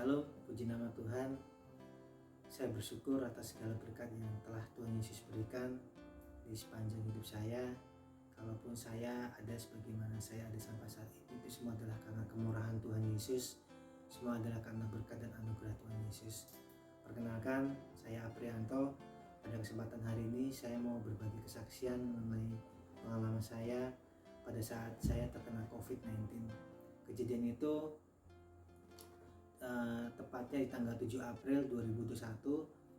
Shalom, puji nama Tuhan. Saya bersyukur atas segala berkat yang telah Tuhan Yesus berikan di sepanjang hidup saya. Kalaupun saya ada sebagaimana saya ada sampai saat ini, itu semua adalah karena kemurahan Tuhan Yesus. Semua adalah karena berkat dan anugerah Tuhan Yesus. Perkenalkan, saya Aprianto. Pada kesempatan hari ini saya mau berbagi kesaksian mengenai pengalaman saya pada saat saya terkena COVID-19. Kejadian itu tepatnya di tanggal 7 April 2021.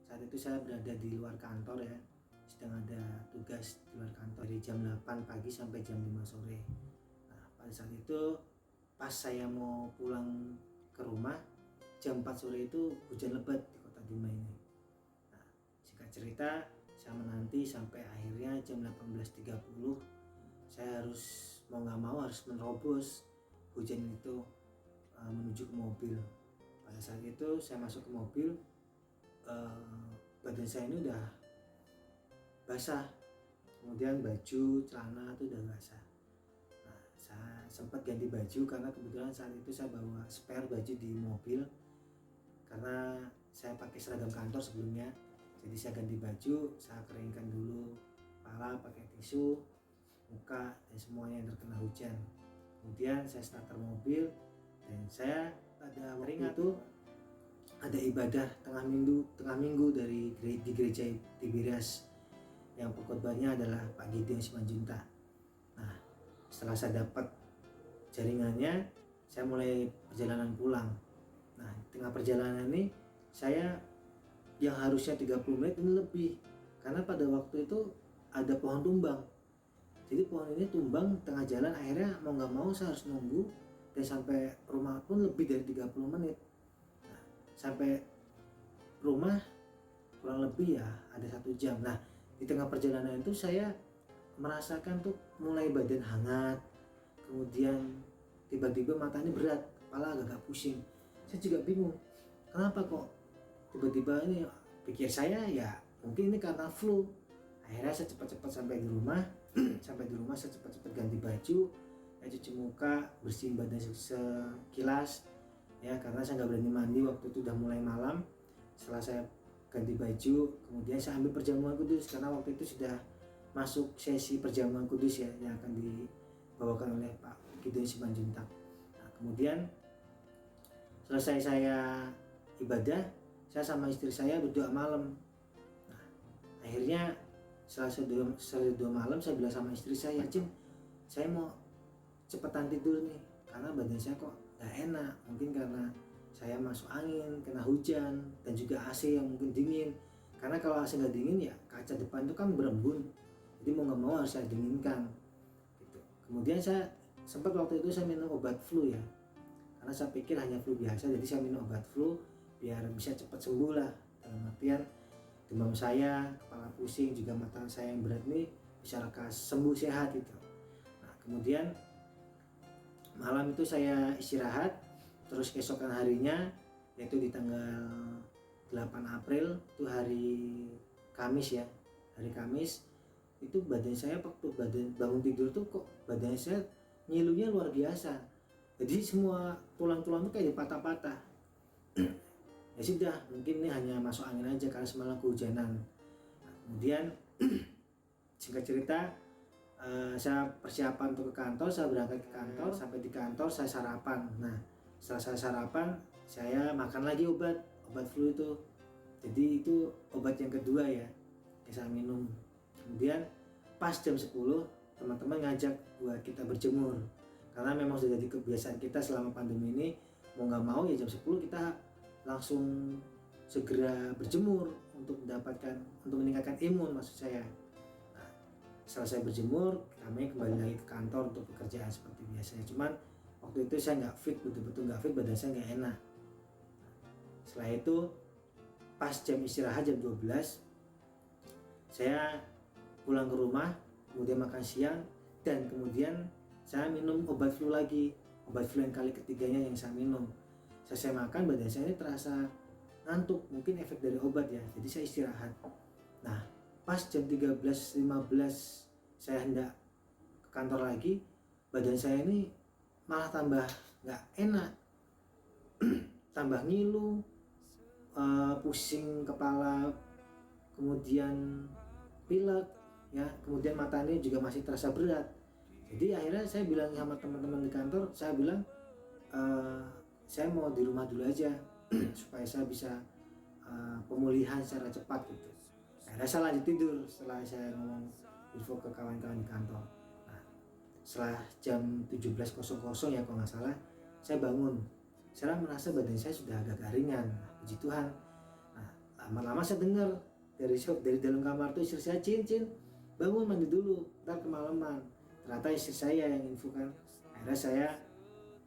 Saat itu saya berada di luar kantor ya, sedang ada tugas di luar kantor dari jam 8 pagi sampai jam 5 sore. Nah, pada saat itu pas saya mau pulang ke rumah jam 4 sore itu hujan lebat di kota Bima ini. Nah, singkat cerita saya menanti sampai akhirnya jam 18.30 saya harus mau nggak mau harus menerobos hujan itu menuju ke mobil. Pada saat itu saya masuk ke mobil, badan saya ini udah basah, kemudian baju, celana itu udah basah. Nah, saya sempat ganti baju karena kebetulan saat itu saya bawa spare baju di mobil karena saya pakai seragam kantor sebelumnya. Jadi saya ganti baju, saya keringkan dulu kepala pakai tisu, muka dan semuanya yang terkena hujan. Kemudian saya starter mobil dan saya pada waktu itu ada ibadah tengah minggu di gereja Tiberias yang pengkhotbahnya adalah Pak Gideon Simanjuntak. Nah, setelah saya dapat jaringannya, saya mulai perjalanan pulang. Nah, di tengah perjalanan ini saya yang harusnya 30 menit ini lebih karena pada waktu itu ada pohon tumbang. Jadi pohon ini tumbang tengah jalan, akhirnya mau nggak mau saya harus nunggu dan sampai rumah pun lebih dari 30 menit. Nah, sampai rumah kurang lebih ya ada 1 jam. Nah, di tengah perjalanan itu saya merasakan tuh mulai badan hangat, kemudian tiba-tiba mata ini berat, kepala agak pusing. Saya juga bingung, kenapa kok tiba-tiba ini, pikir saya ya mungkin ini karena flu. Akhirnya saya cepat-cepat sampai di rumah. Sampai di rumah saya cepat-cepat ganti baju, saya cuci muka, bersihin badan sekilas ya, karena saya nggak berani mandi waktu itu udah mulai malam. Setelah saya ganti baju, kemudian saya ambil perjamuan kudus karena waktu itu sudah masuk sesi perjamuan kudus ya yang akan dibawakan oleh Pak Gideon Simanjuntak. Nah, kemudian selesai saya ibadah, saya sama istri saya berdoa malam. Nah, akhirnya setelah doa malam saya bilang sama istri saya, Cin, saya mau cepetan tidur nih karena badan saya kok gak enak, mungkin karena saya masuk angin, kena hujan, dan juga AC yang mungkin dingin. Karena kalau AC nggak dingin ya kaca depan itu kan berembun, jadi mau nggak mau harus saya dinginkan gitu. Kemudian saya sempat waktu itu saya minum obat flu ya, karena saya pikir hanya flu biasa, jadi saya minum obat flu biar bisa cepat sembuh lah, dalam artian demam saya, kepala pusing, juga mata saya yang berat nih bisa lekas sembuh sehat gitu. Nah, kemudian malam itu saya istirahat, terus keesokan harinya yaitu di tanggal 8 April itu hari Kamis ya, hari Kamis itu badan saya waktu bangun tidur tuh kok badan saya ngilunya luar biasa, jadi semua tulang-tulang tuh kayak dipatah-patah. Ya sudah, mungkin ini hanya masuk angin aja karena semalam kehujanan. Nah, kemudian singkat cerita, saya persiapan untuk ke kantor, saya berangkat ke kantor, sampai di kantor saya sarapan. Nah, setelah saya sarapan, saya makan lagi obat flu itu. Jadi itu obat yang kedua ya yang saya minum. Kemudian pas jam 10 teman-teman ngajak buat kita berjemur. Karena memang sudah jadi kebiasaan kita selama pandemi ini, mau nggak mau ya jam 10 kita langsung segera berjemur untuk meningkatkan imun maksud saya. Nah, setelah saya berjemur, kami kembali lagi ke kantor untuk pekerjaan seperti biasanya. Cuman waktu itu saya nggak fit, betul-betul nggak fit, badan saya nggak enak. Setelah itu pas jam istirahat jam 12 saya pulang ke rumah, kemudian makan siang, dan kemudian saya minum obat flu lagi, obat flu yang kali ketiganya yang saya minum. Saya makan, badan saya ini terasa ngantuk, mungkin efek dari obat ya, jadi saya istirahat. Nah, pas jam 13.15 saya hendak ke kantor lagi, badan saya ini malah tambah nggak enak. tambah ngilu, pusing kepala, kemudian pilek, ya, kemudian matanya juga masih terasa berat. Jadi akhirnya saya bilang sama teman-teman di kantor, saya bilang saya mau di rumah dulu aja supaya saya bisa pemulihan secara cepat gitu. Akhirnya saya lanjut tidur setelah saya ngomong info ke kawan-kawan di kantor. Nah, setelah jam 17.00 ya kalau nggak salah, saya bangun. Saya merasa badan saya sudah agak ringan. Nah, puji Tuhan. Nah, lama-lama saya dengar dari dalam kamar tuh istri saya, Cin, bangun mandi dulu, ntar kemalaman. Ternyata istri saya yang info kan. Akhirnya saya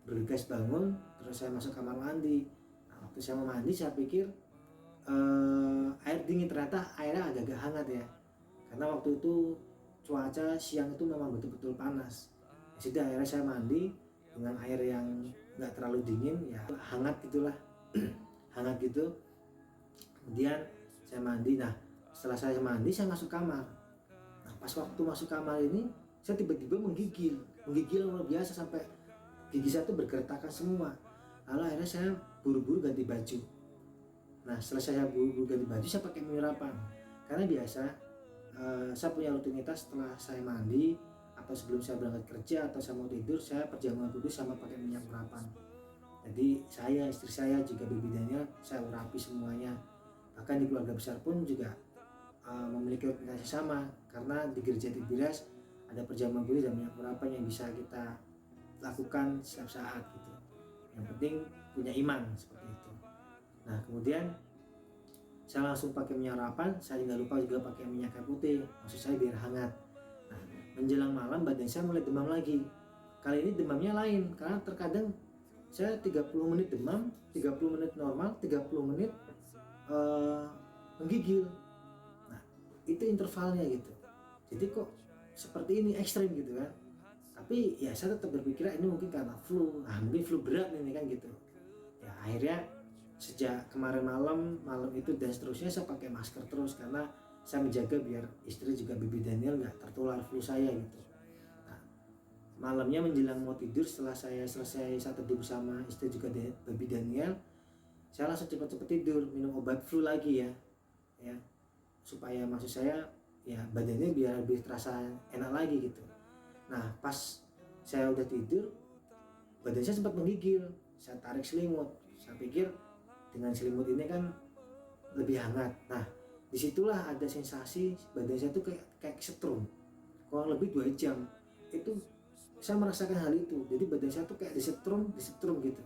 bergegas bangun, terus saya masuk kamar mandi. Nah, waktu saya mau mandi saya pikir air dingin, ternyata airnya agak-agak hangat ya. Karena waktu itu cuaca siang itu memang betul-betul panas. Ya sudah, akhirnya saya mandi dengan air yang nggak terlalu dingin, ya hangat gitulah, hangat gitu. Kemudian saya mandi. Nah, setelah saya mandi saya masuk kamar. Nah, pas waktu masuk kamar ini saya tiba-tiba menggigil luar biasa sampai gigi saya tuh bergertakan semua. Lalu akhirnya saya buru-buru ganti baju. Nah, setelah saya buru-buru ganti baju, saya pakai penyerapan. Karena biasa saya punya rutinitas setelah saya mandi atau sebelum saya berangkat kerja atau saya mau tidur, saya perjamuan kudus sama pakai minyak urapan. Jadi saya, istri saya juga baby Daniel, saya urapi semuanya. Bahkan di keluarga besar pun juga memiliki rutinitas sama, karena di gereja Tibiras ada perjamuan kudus dan minyak urapan yang bisa kita lakukan setiap saat gitu. Yang penting punya iman seperti itu. Nah, kemudian saya langsung pakai minyak urapan. Saya nggak lupa juga pakai minyak kayu putih, maksud saya biar hangat. Nah, menjelang malam badan saya mulai demam lagi. Kali ini demamnya lain, karena terkadang saya 30 menit demam, 30 menit normal, 30 menit menggigil. Nah, itu intervalnya gitu. Jadi kok seperti ini, ekstrim gitu kan. Tapi ya saya tetap berpikir ini mungkin karena flu. Nah, mungkin flu berat ini kan gitu. Ya akhirnya sejak kemarin malam itu dan seterusnya saya pakai masker terus, karena saya menjaga biar istri juga baby Daniel nggak tertular flu saya gitu. Nah, malamnya menjelang mau tidur, setelah saya selesai saat tidur bersama istri juga baby Daniel, saya langsung cepat-cepat tidur, minum obat flu lagi ya supaya maksud saya ya badannya biar lebih terasa enak lagi gitu. Nah, pas saya udah tidur, badan saya sempat menggigil. Saya tarik selimut. Saya pikir dengan selimut ini kan lebih hangat. Nah, disitulah ada sensasi badan saya tuh kayak kesetrum. Kurang lebih 2 jam. Itu saya merasakan hal itu. Jadi badan saya tuh kayak disetrum gitu.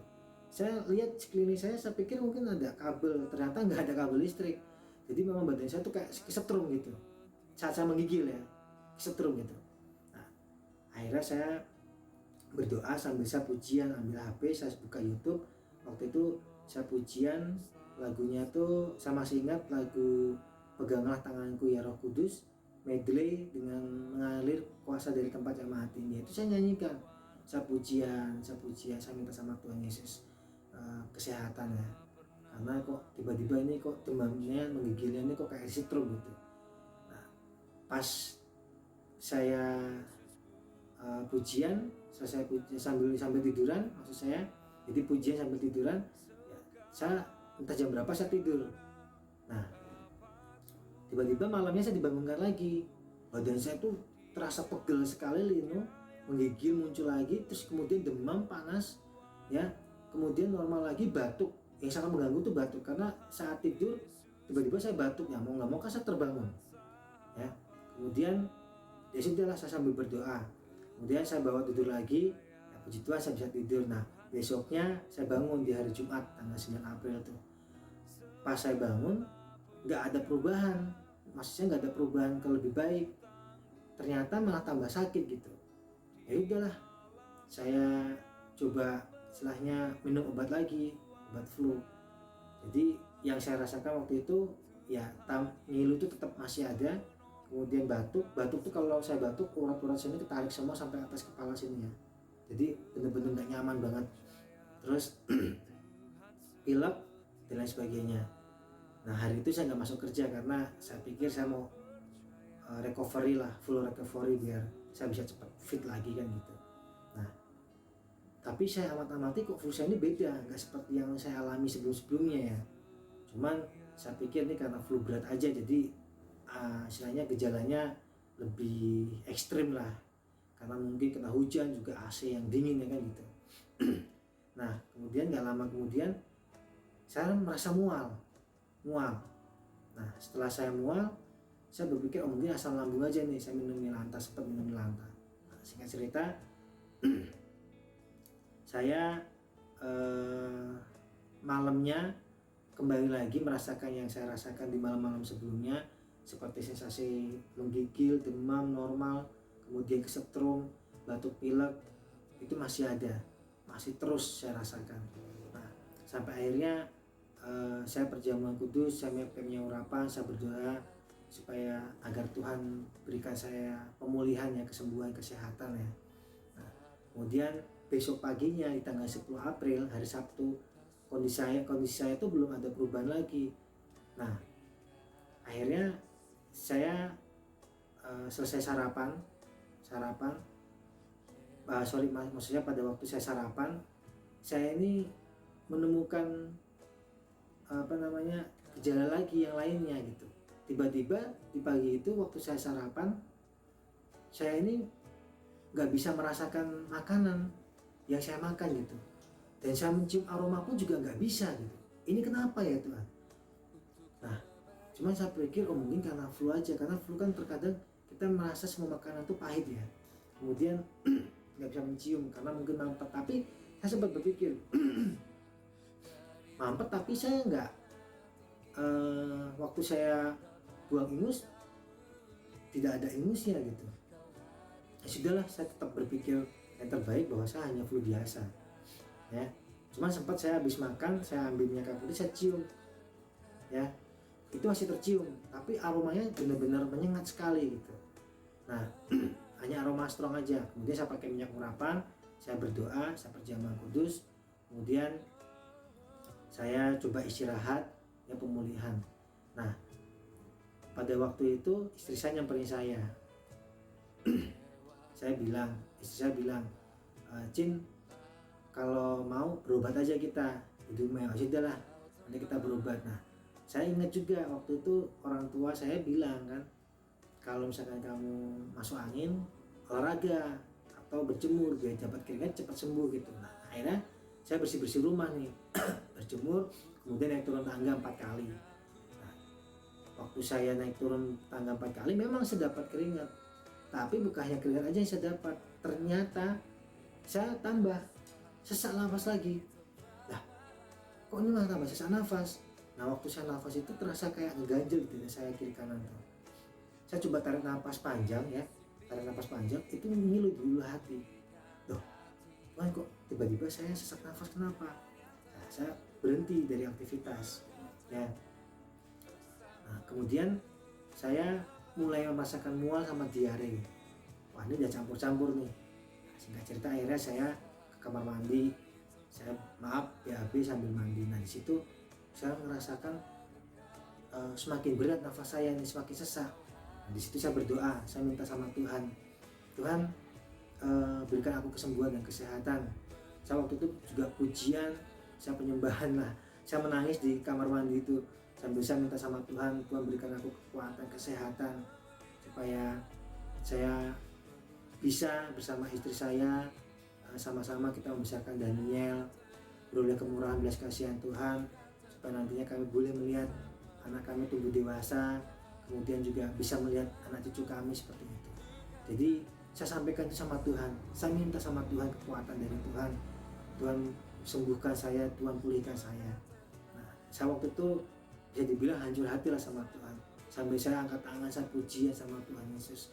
Saya lihat sekeliling saya pikir mungkin ada kabel. Ternyata nggak ada kabel listrik. Jadi memang badan saya tuh kayak kesetrum gitu. Saat saya menggigil ya, kesetrum gitu. Akhirnya saya berdoa sambil saya pujian, ambil HP, saya buka YouTube. Waktu itu saya pujian, lagunya tuh saya masih ingat lagu Peganglah Tanganku Ya Roh Kudus, medley dengan mengalir kuasa dari tempat yang maha tinggi. Itu saya nyanyikan, saya pujian, saya minta sama Tuhan Yesus kesehatan ya. Karena kok tiba-tiba ini kok demamnya, menggigilnya ini kok kayak stroke gitu. Nah, pas saya pujian selesai sambil tiduran, maksud saya, jadi pujian sambil tiduran ya, saya entah jam berapa saya tidur. Nah, tiba-tiba malamnya saya dibangunkan lagi, badan saya tuh terasa pegel sekali, lino, menggigil muncul lagi, terus kemudian demam panas ya, kemudian normal lagi, batuk. Yang sangat mengganggu tuh batuk, karena saat tidur tiba-tiba saya batuk, ya mau nggak mau kan saya terbangun ya. Kemudian ya sudahlah, saya sambil berdoa. Kemudian saya bawa tidur lagi, ya puji Tuhan saya bisa tidur. Nah, besoknya saya bangun di hari Jumat tanggal 9 April tuh. Pas saya bangun, nggak ada perubahan, maksudnya nggak ada perubahan ke lebih baik. Ternyata malah tambah sakit gitu. Ya udahlah, saya coba setelahnya minum obat lagi, obat flu. Jadi yang saya rasakan waktu itu ya ngilu itu tetap masih ada. Kemudian batuk tuh kalau saya batuk urat-urat sini ketarik semua sampai atas kepala sini ya. Jadi bener-bener gak nyaman banget. Terus pilek dan lain sebagainya. Nah, hari itu saya gak masuk kerja karena saya pikir saya mau recovery lah, full recovery biar saya bisa cepat fit lagi kan gitu. Nah, Tapi saya amati kok flu saya ini beda, nggak seperti yang saya alami sebelum-sebelumnya ya. Cuman saya pikir ini karena flu berat aja, jadi istilahnya gejalanya lebih ekstrim lah. Karena mungkin kena hujan juga AC yang dingin ya kan gitu. Nah kemudian nggak lama kemudian saya merasa mual. Nah setelah saya mual, saya berpikir mungkin asam lambung aja nih, saya minum Milanta, sempat minum Milanta. Nah, singkat cerita, saya malamnya kembali lagi merasakan yang saya rasakan di malam-malam sebelumnya, seperti sensasi menggigil, demam normal, kemudian kesetrum, batuk pilek, itu masih ada, masih terus saya rasakan. Nah sampai akhirnya saya perjamuan kudus, saya punya urapan, saya berdoa supaya agar Tuhan berikan saya pemulihan ya, kesembuhan, kesehatan ya. Nah, kemudian besok paginya di tanggal 10 April hari Sabtu, kondisi saya itu belum ada perubahan lagi. Nah akhirnya saya selesai maksudnya pada waktu saya sarapan, saya ini menemukan gejala lagi yang lainnya gitu. Tiba-tiba di pagi itu waktu saya sarapan, saya ini nggak bisa merasakan makanan yang saya makan gitu, dan saya mencium aroma pun juga nggak bisa gitu. Ini kenapa ya Tuhan? Nah cuman saya pikir mungkin karena flu aja, karena flu kan terkadang kita merasa semua makanan itu pahit ya, kemudian nggak bisa mencium karena mungkin mampet. Tapi saya sempat berpikir mampet tapi saya nggak waktu saya buang ingus tidak ada ingusnya gitu. Ya sudahlah, saya tetap berpikir yang terbaik bahwa saya hanya flu biasa ya. Cuma sempat saya habis makan, saya ambil minyak kayu putih, saya cium ya, itu masih tercium tapi aromanya benar-benar menyengat sekali gitu. Nah hanya aroma strong aja. Kemudian saya pakai minyak urapan, saya berdoa, saya perjamuan kudus, kemudian saya coba istirahat ya, pemulihan. Nah pada waktu itu istri saya nyamperin saya. Istri saya bilang, Cin, kalau mau berobat aja kita di rumah. Sudah lah, nanti kita berobat. Nah saya ingat juga waktu itu orang tua saya bilang kan, kalau misalkan kamu masuk angin, olahraga atau berjemur biar dapat keringat cepat sembuh gitu. Nah akhirnya saya bersih rumah nih, berjemur, kemudian naik turun tangga 4 kali. Nah, waktu saya naik turun tangga 4 kali memang saya dapat keringat, tapi bukan hanya keringat aja yang saya dapat, ternyata saya tambah sesak nafas lagi. Nah kok ini malah tambah sesak nafas? Nah waktu saya nafas itu terasa kayak ngeganjel di dada saya kiri kanan tuh. Saya coba tarik nafas panjang ya, itu ngilu di ulu hati. Loh, Tuhan kok tiba-tiba saya sesak nafas, kenapa? Nah, saya berhenti dari aktivitas ya. Nah, kemudian saya mulai merasakan mual sama diare. Wah ini udah campur-campur nih. Nah, singkat cerita akhirnya saya ke kamar mandi, saya BAB sambil mandi. Nah di situ saya merasakan semakin berat nafas saya ini, semakin sesak. Nah, di situ saya berdoa, saya minta sama Tuhan, berikan aku kesembuhan dan kesehatan. Saya waktu itu juga pujian, saya penyembahan lah, saya menangis di kamar mandi itu sambil saya minta sama Tuhan berikan aku kekuatan, kesehatan, supaya saya bisa bersama istri saya sama-sama kita membesarkan Daniel, beroleh kemurahan belas kasihan Tuhan, supaya nantinya kami boleh melihat anak kami tumbuh dewasa, kemudian juga bisa melihat anak cucu kami seperti itu. Jadi saya sampaikan itu sama Tuhan, saya minta sama Tuhan kekuatan dari Tuhan. Tuhan sembuhkan saya, Tuhan pulihkan saya. Nah, saya waktu itu bisa dibilang hancur hati lah sama Tuhan. Sampai saya angkat tangan, saya pujian sama Tuhan Yesus,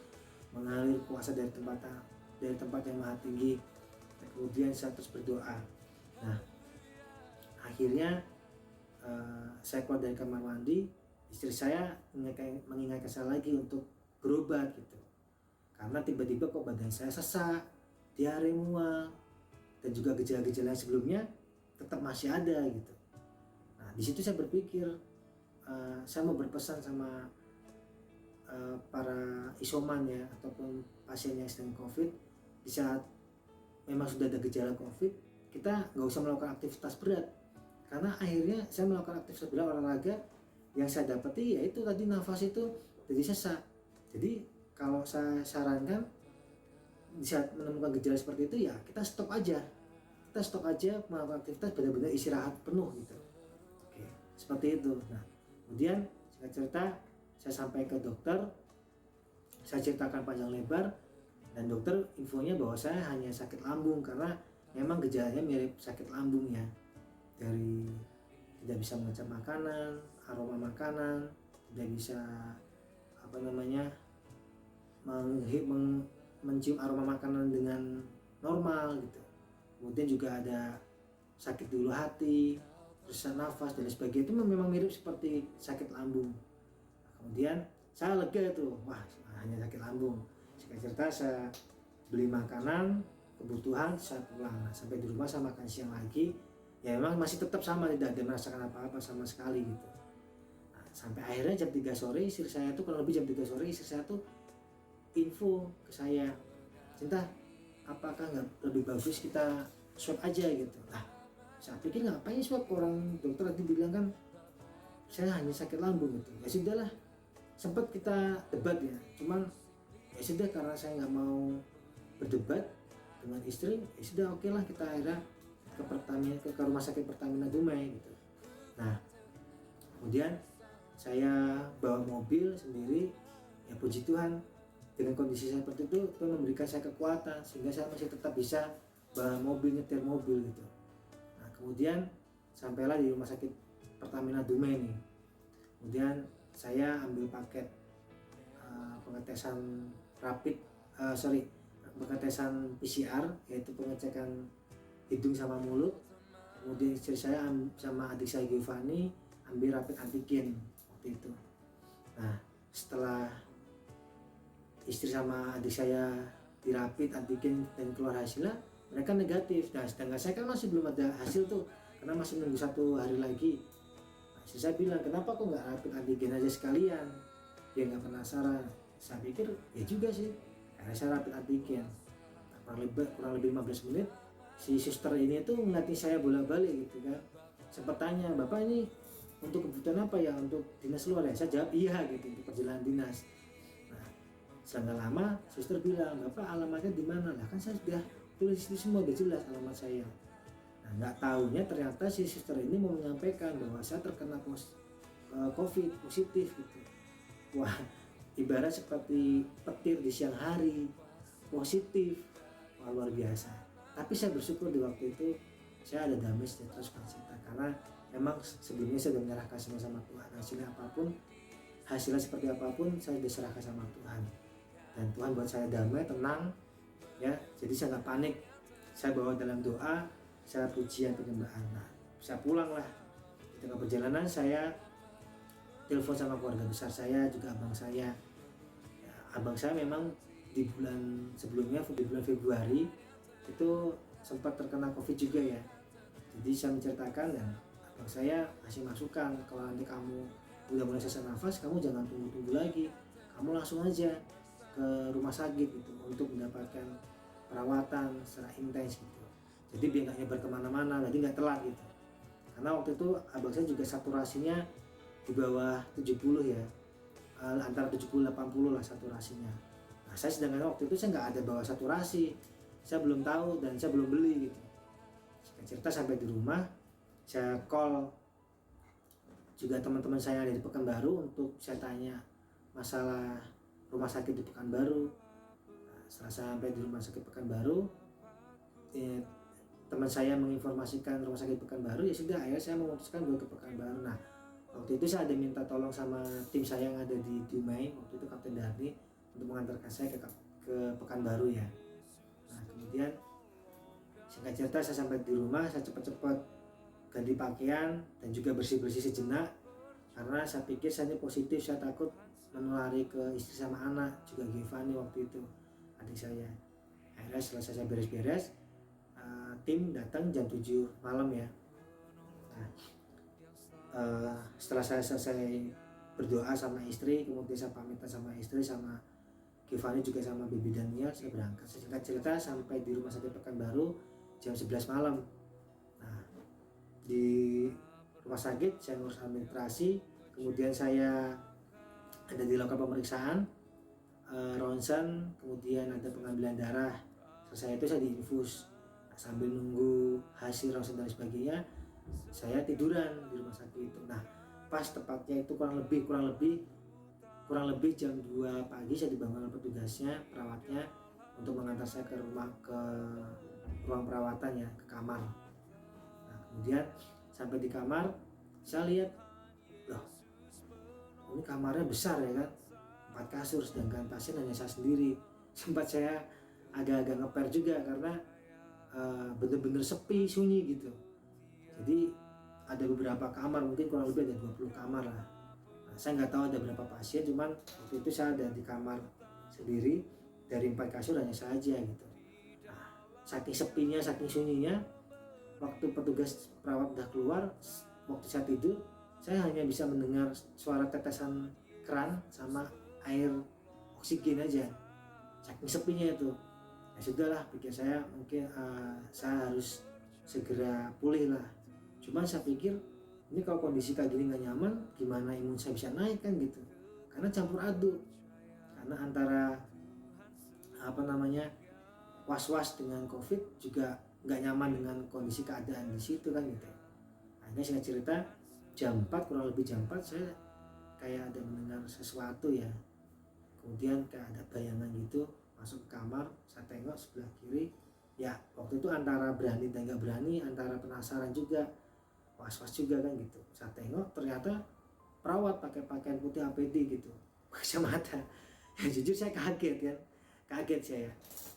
mengalir kuasa dari tempat yang maha tinggi. Dan kemudian saya terus berdoa. Nah, akhirnya saya keluar dari kamar mandi, istri saya mengingatkan saya lagi untuk berobat gitu. Karena tiba-tiba kok badan saya sesak, diare, mual, dan juga gejala-gejala sebelumnya tetap masih ada gitu. Nah di situ saya berpikir, saya mau berpesan sama para isoman ya, ataupun pasien yang sedang COVID, di saat memang sudah ada gejala COVID, kita nggak usah melakukan aktivitas berat, karena akhirnya saya melakukan aktivitas berat olahraga, yang saya dapati yaitu tadi nafas itu jadi sesak. Jadi kalau saya sarankan di saat menemukan gejala seperti itu ya kita stop aja, melakukan aktivitas, benar-benar istirahat penuh gitu. Oke, seperti itu. Nah, kemudian saya cerita, saya sampai ke dokter, saya ceritakan panjang lebar, dan dokter infonya bahwa saya hanya sakit lambung, karena memang gejalanya mirip sakit lambung ya, dari tidak bisa mengecap makanan, aroma makanan, tidak bisa mencium aroma makanan dengan normal gitu. Kemudian juga ada sakit di ulu hati, sesak nafas dan sebagainya, itu memang mirip seperti sakit lambung. Kemudian saya lega tuh, wah hanya sakit lambung. Saya cerita, saya beli makanan kebutuhan, saya pulang. Nah, sampai di rumah saya makan siang lagi, ya memang masih tetap sama, tidak ada merasakan apa-apa sama sekali gitu. Nah, sampai akhirnya jam 3 sore istri saya tuh, kurang lebih jam 3 sore istri saya tuh info ke saya, Cinta, apakah nggak lebih bagus kita swab aja gitu. Nah, saya pikir ngapain swab, orang dokter tadi bilang kan saya hanya sakit lambung gitu. Ya sudahlah, sempat kita debat ya, cuman ya sudah, karena saya nggak mau berdebat dengan istri, ya sudah, oke lah, kita akhirnya ke Pertamina, ke rumah sakit Pertamina Dumai gitu. Nah, kemudian saya bawa mobil sendiri, ya puji Tuhan dengan kondisi saya seperti itu, Tuhan memberikan saya kekuatan sehingga saya masih tetap bisa bawa mobil, nyetir mobil gitu. Nah, kemudian sampailah di rumah sakit Pertamina Dumai nih. Kemudian saya ambil paket pengetesan pengetesan PCR, yaitu pengecekan hidung sama mulut. Kemudian istri saya sama adik saya Giovanni ambil rapid antigen waktu itu. Nah, setelah istri sama adik saya dirapid antigen dan keluar hasilnya, mereka negatif. Nah, sedangkan saya kan masih belum ada hasil tuh, karena masih nunggu 1 hari lagi. Nah, istri saya bilang, kenapa kok nggak rapid antigen aja sekalian? Dia nggak penasaran. Saya pikir ya juga sih, karena saya rapid antigen. Nah, kurang lebih 15 menit si suster ini tuh ngeliatin saya bolak-balik gitu kan. Sempat tanya, Bapak ini untuk kebutuhan apa ya, untuk dinas luar ya? Saya jawab iya gitu, untuk perjalanan dinas. Nah, setelah lama suster bilang, Bapak alamatnya di mana? Lah kan saya sudah tulis itu semua, udah jelas alamat saya. Nah, nggak tahunya ternyata si suster ini mau menyampaikan bahwa saya terkena COVID positif gitu. Wah, ibarat seperti petir di siang hari, positif. Wah, luar biasa. Tapi saya bersyukur di waktu itu saya ada damai sejahtera sukacita, karena memang sebelumnya saya sudah menyerahkan sama Tuhan. Hasilnya seperti apapun saya sudah serahkan sama Tuhan, dan Tuhan buat saya damai, tenang ya. Jadi saya nggak panik, saya bawa dalam doa, saya pujian penyembahan. Nah, saya pulang lah. Di tengah perjalanan saya telepon sama keluarga besar saya, juga abang saya ya. Abang saya memang di bulan sebelumnya, di bulan Februari itu sempat terkena COVID juga ya. Jadi saya menceritakan, dan abang saya kasih masukan, kalau nanti kamu udah mulai sesak nafas, kamu jangan tunggu-tunggu lagi, kamu langsung aja ke rumah sakit gitu untuk mendapatkan perawatan secara intens gitu. Jadi biar nggak nyebar kemana-mana, jadi nggak telat gitu. Karena waktu itu abang saya juga saturasinya di bawah 70 ya, antara 70-80 lah saturasinya. Nah, saya sedangkan waktu itu saya nggak ada bawa saturasi, saya belum tahu dan saya belum beli gitu. Saya cerita sampai di rumah, saya call juga teman-teman saya ada di Pekanbaru untuk saya tanya masalah rumah sakit di Pekanbaru. Nah, setelah sampai di rumah sakit Pekanbaru, teman saya menginformasikan rumah sakit Pekanbaru, ya sudah, akhirnya saya memutuskan buat ke Pekanbaru. Nah, waktu itu saya ada minta tolong sama tim saya yang ada di Dumai, waktu itu Kapten Darni, untuk mengantarkan saya ke Pekanbaru ya. Nah, kemudian singkat cerita saya sampai di rumah, saya cepat-cepat ganti pakaian dan juga bersih-bersih sejenak, karena saya pikir saya ini positif, saya takut menulari ke istri sama anak, juga Giovanni waktu itu, adik saya. Akhirnya setelah saya beres-beres, tim datang jam 7 malam ya. Nah, setelah saya selesai berdoa sama istri, kemudian saya pamitan sama istri sama Giovanni juga sama Baby Daniel saya berangkat. Singkat cerita sampai di rumah sakit Pekanbaru jam 11 malam. Nah, di rumah sakit saya ngurus administrasi, kemudian saya ada dilakukan pemeriksaan, ronsen, kemudian ada pengambilan darah. Selesai itu saya diinfus. Nah, sambil nunggu hasil ronsen dan sebagainya, saya tiduran di rumah sakit itu. Nah, pas tepatnya itu kurang lebih jam 2 pagi saya dibangun oleh petugasnya, perawatnya, untuk mengantar saya ke ruang perawatan ya, ke kamar. Nah, kemudian sampai di kamar saya lihat, loh ini kamarnya besar ya kan, 4 kasur, sedangkan pasien hanya saya sendiri. Sempat saya agak-agak ngeper juga karena bener-bener sepi, sunyi gitu. Jadi ada beberapa kamar, mungkin kurang lebih ada 20 kamar lah. Nah, saya nggak tahu ada berapa pasien, cuman waktu itu saya ada di kamar sendiri, dari 4 kasur hanya saya aja gitu. Nah, saking sepinya, saking sunyinya, waktu petugas perawat udah keluar, waktu saya tidur, saya hanya bisa mendengar suara tetesan keran sama air oksigen aja. Saking sepinya itu. Ya sudahlah, pikir saya mungkin saya harus segera pulih lah. Cuman saya pikir ini kalau kondisi kayak gini nggak nyaman, gimana imun saya bisa naik kan gitu. Karena campur aduk. Karena antara was-was dengan COVID juga nggak nyaman dengan kondisi keadaan di situ kan gitu. Akhirnya saya cerita jam 4, kurang lebih jam 4 saya kayak ada mendengar sesuatu ya. Kemudian kayak ada bayangan gitu, masuk ke kamar, saya tengok sebelah kiri. Ya waktu itu antara berani dan nggak berani, antara penasaran juga, was-was juga kan gitu. Saya tengok ternyata perawat pakai pakaian putih APD gitu, kacamata. Ya jujur saya kaget kan, kaget saya,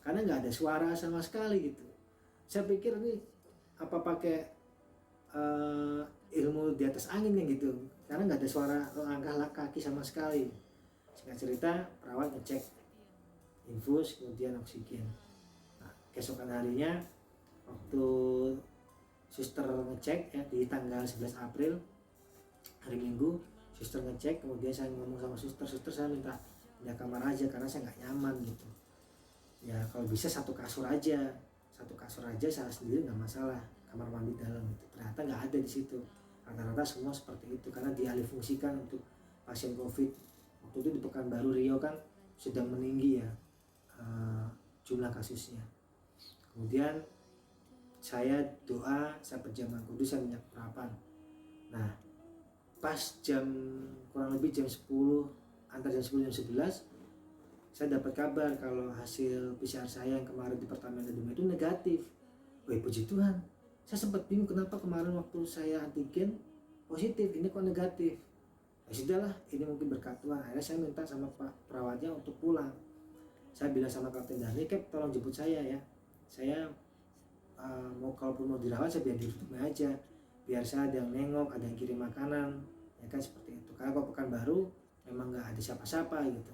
karena nggak ada suara sama sekali gitu. Saya pikir ini apa pakai ilmu di atas angin kan gitu, karena nggak ada suara langkah kaki sama sekali. Singkat cerita, perawat ngecek infus, kemudian oksigen. Nah, keesokan harinya waktu suster ngecek ya, di tanggal 11 April hari Minggu, suster ngecek, kemudian saya ngomong sama suster saya minta pindah kamar aja karena saya nggak nyaman gitu. Ya kalau bisa satu kasur aja saya sendiri nggak masalah, kamar mandi dalam itu. Ternyata nggak ada di situ, rata-rata semua seperti itu karena dialih fungsikan untuk pasien COVID. Waktu itu di Pekanbaru Riau kan sedang meninggi ya jumlah kasusnya. Kemudian saya doa, saya berjamaah kudus, saya minyak perapan. Nah pas kurang lebih jam 10, antara jam 10 dan 11, saya dapat kabar kalau hasil PCR saya yang kemarin di Pertamina Dumai itu negatif. Wih, puji Tuhan. Saya sempat bingung kenapa kemarin waktu saya antigen positif, ini kok negatif. Ya sudahlah, ini mungkin berkat Tuhan. Akhirnya saya minta sama Pak perawatnya untuk pulang. Saya bilang sama Kapten Dani, Kep tolong jemput saya ya. Saya kalaupun mau dirawat, saya biar di rumah aja. Biar saya ada yang nengok, ada yang kirim makanan, ya kan seperti itu. Karena kalau Pekanbaru memang nggak ada siapa-siapa gitu.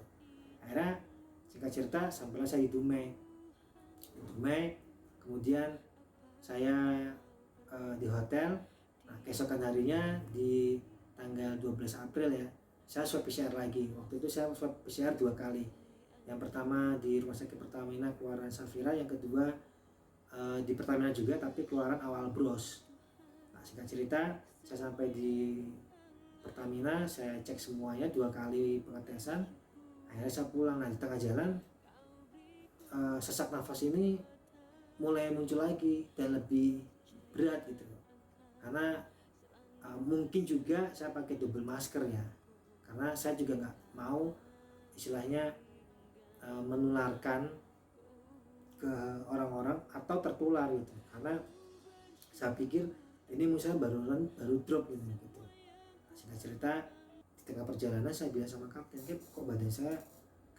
Akhirnya singkat cerita sampailah saya di Dumai. Kemudian saya di hotel. Nah keesokan harinya di tanggal 12 April ya, saya swab PCR lagi. Waktu itu saya swab PCR 2 kali. Yang pertama di Rumah Sakit Pertamina keluaran Safira, yang kedua di Pertamina juga tapi keluaran awal Bros. Nah singkat cerita, saya sampai di Pertamina, saya cek semuanya 2 kali pengetesan. Akhirnya saya pulang. Nah di tengah jalan sesak nafas ini mulai muncul lagi dan lebih berat gitu, karena mungkin juga saya pakai double masker ya, karena saya juga nggak mau istilahnya menularkan ke orang-orang atau tertular gitu, karena saya pikir ini musuhnya baru drop gitu. Singkat cerita, di tengah perjalanan saya bilang sama kapten, kok badan saya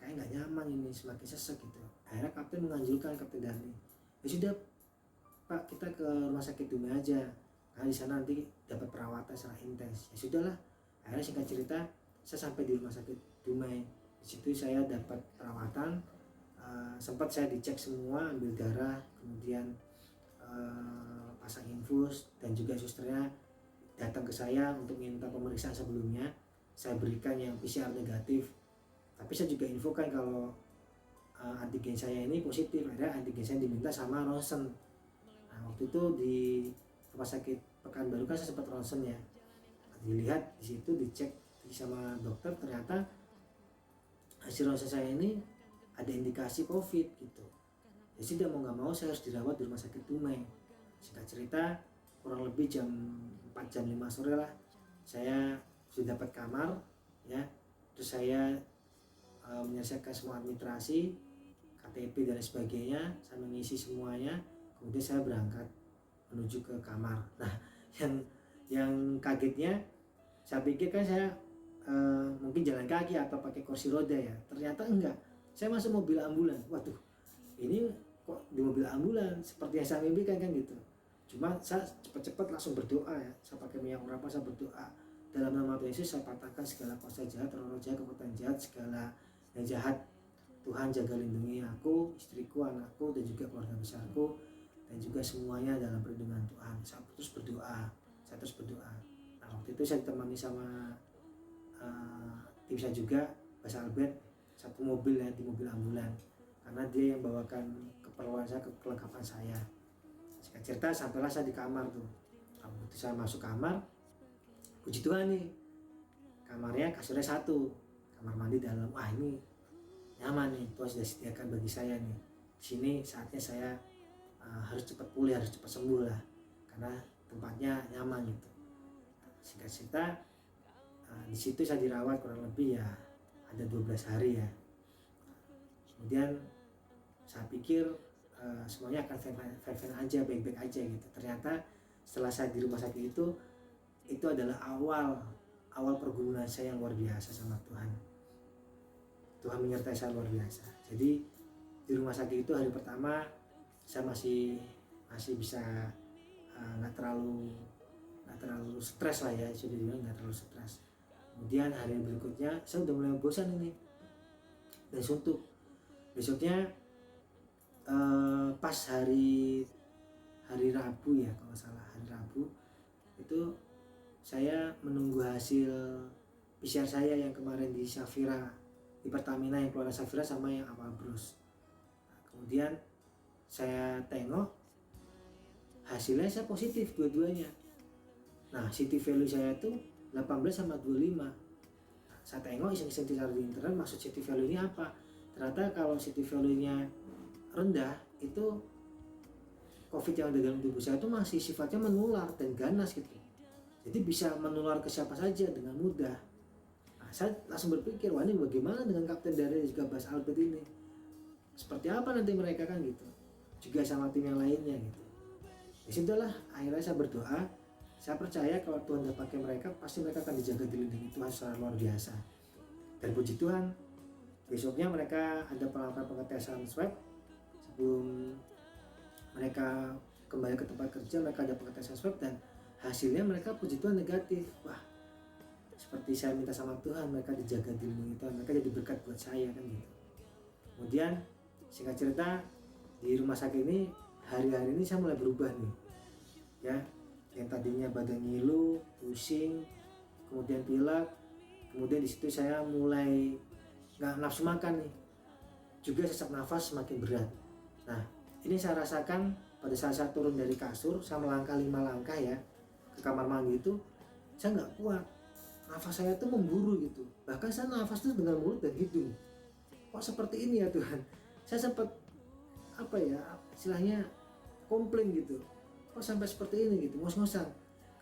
kayak nggak nyaman ini, semakin sesek gitu. Akhirnya kapten menganjurkan, Kapten Dani, ya sudah Pak, kita ke rumah sakit Dumai aja, karena di sana nanti dapat perawatan secara intens. Ya sudahlah. Akhirnya singkat cerita, saya sampai di rumah sakit Dumai. Di situ saya dapat perawatan. Sempat saya dicek semua, ambil darah, kemudian pasang infus, dan juga susternya datang ke saya untuk minta pemeriksaan sebelumnya. Saya berikan yang PCR negatif. Tapi saya juga infokan kalau antigen saya ini positif, ada antigen saya diminta sama ronsen. Nah waktu itu di rumah sakit Pekanbaru kan saya sempat ronsen ya, dilihat di situ, dicek sama dokter, ternyata hasil ronsen saya ini ada indikasi COVID gitu. Jadi tidak mau nggak mau saya harus dirawat di rumah sakit Dumai. Singkat cerita, kurang lebih jam 4 jam 5 sore lah saya sudah dapat kamar ya. Terus saya menyelesaikan semua administrasi, KTP dan sebagainya, saya mengisi semuanya, kemudian saya berangkat menuju ke kamar. Nah, yang kagetnya, saya pikir kan saya mungkin jalan kaki atau pakai kursi roda ya, ternyata enggak, saya masuk mobil ambulan. Waduh, ini kok di mobil ambulan seperti yang saya mimpikan kan gitu. Cuma saya cepat-cepat langsung berdoa ya, saya pakai minyak urapan, saya berdoa dalam nama Tuhan Yesus, saya patahkan segala kuasa jahat, roh jahat, kekuatan jahat, segala yang jahat. Tuhan jaga lindungi aku, istriku, anakku, dan juga keluarga besarku, dan juga semuanya dalam perlindungan Tuhan. Saya terus berdoa. Nah waktu itu saya ditemani sama tim saya juga, Mas Albert, satu mobil ya, di mobil ambulan, karena dia yang bawakan keperluan saya, kelengkapan saya. Singkat cerita, sampailah saya di kamar tuh. Waktu saya masuk kamar, puji Tuhan nih, kamarnya kasurnya satu, kamar mandi dalam. Wah ini nyaman nih, Tuhan sudah sediakan bagi saya nih. Sini saatnya saya harus cepat pulih, harus cepat sembuh lah, karena tempatnya nyaman gitu. Singkat cerita, di situ saya dirawat kurang lebih ya ada 12 hari ya. Kemudian saya pikir semuanya akan fine-fine aja, baik-baik aja gitu. Ternyata setelah saya di rumah sakit itu adalah awal pergumulan saya yang luar biasa sama Tuhan. Tuhan menyertai saya luar biasa. Jadi di rumah sakit itu hari pertama saya masih bisa nggak terlalu stres lah ya, sudah dibilang nggak terlalu stres. Kemudian hari berikutnya saya udah mulai bosan ini dan suntuk. Besoknya pas hari Rabu ya, kalau salah hari Rabu itu saya menunggu hasil PCR saya yang kemarin di Safira, di Pertamina, yang keluar Safira sama yang awal Bros. Nah, kemudian saya tengok hasilnya saya positif dua-duanya. Nah city value saya itu 18 sama 25. Nah, saya tengok iseng-iseng di internet, maksud city value ini apa. Ternyata kalau city value-nya rendah, itu COVID yang ada dalam tubuh saya itu masih sifatnya menular dan ganas gitu. Jadi bisa menular ke siapa saja dengan mudah. Nah, saya langsung berpikir, wah ini bagaimana dengan Kapten Daryl dan juga Bas Albert ini? Seperti apa nanti mereka kan gitu. Juga sama tim yang lainnya gitu. Disitulah akhirnya saya berdoa. Saya percaya kalau Tuhan udah pakai mereka, pasti mereka akan dijaga dilindungi Tuhan secara luar biasa. Dan puji Tuhan, besoknya mereka ada melakukan pengetesan swab. Sebelum mereka kembali ke tempat kerja, mereka ada pengetesan swab dan hasilnya mereka puji Tuhan negatif. Wah, seperti saya minta sama Tuhan, mereka dijaga dilindungi Tuhan, mereka jadi berkat buat saya kan gitu. Kemudian singkat cerita, di rumah sakit ini hari-hari ini saya mulai berubah nih ya. Yang tadinya badan ngilu, pusing, kemudian pilek, kemudian di situ saya mulai nggak nafsu makan nih, juga sesak nafas semakin berat. Nah ini saya rasakan pada saat saya turun dari kasur, saya melangkah 5 langkah ya ke kamar mandi itu, saya nggak kuat, nafas saya tuh memburu gitu, bahkan saya nafas tuh dengan mulut dan hidung. Kok seperti ini ya Tuhan? Saya sempat apa ya, istilahnya komplain gitu, kok sampai seperti ini gitu, ngos-ngosan,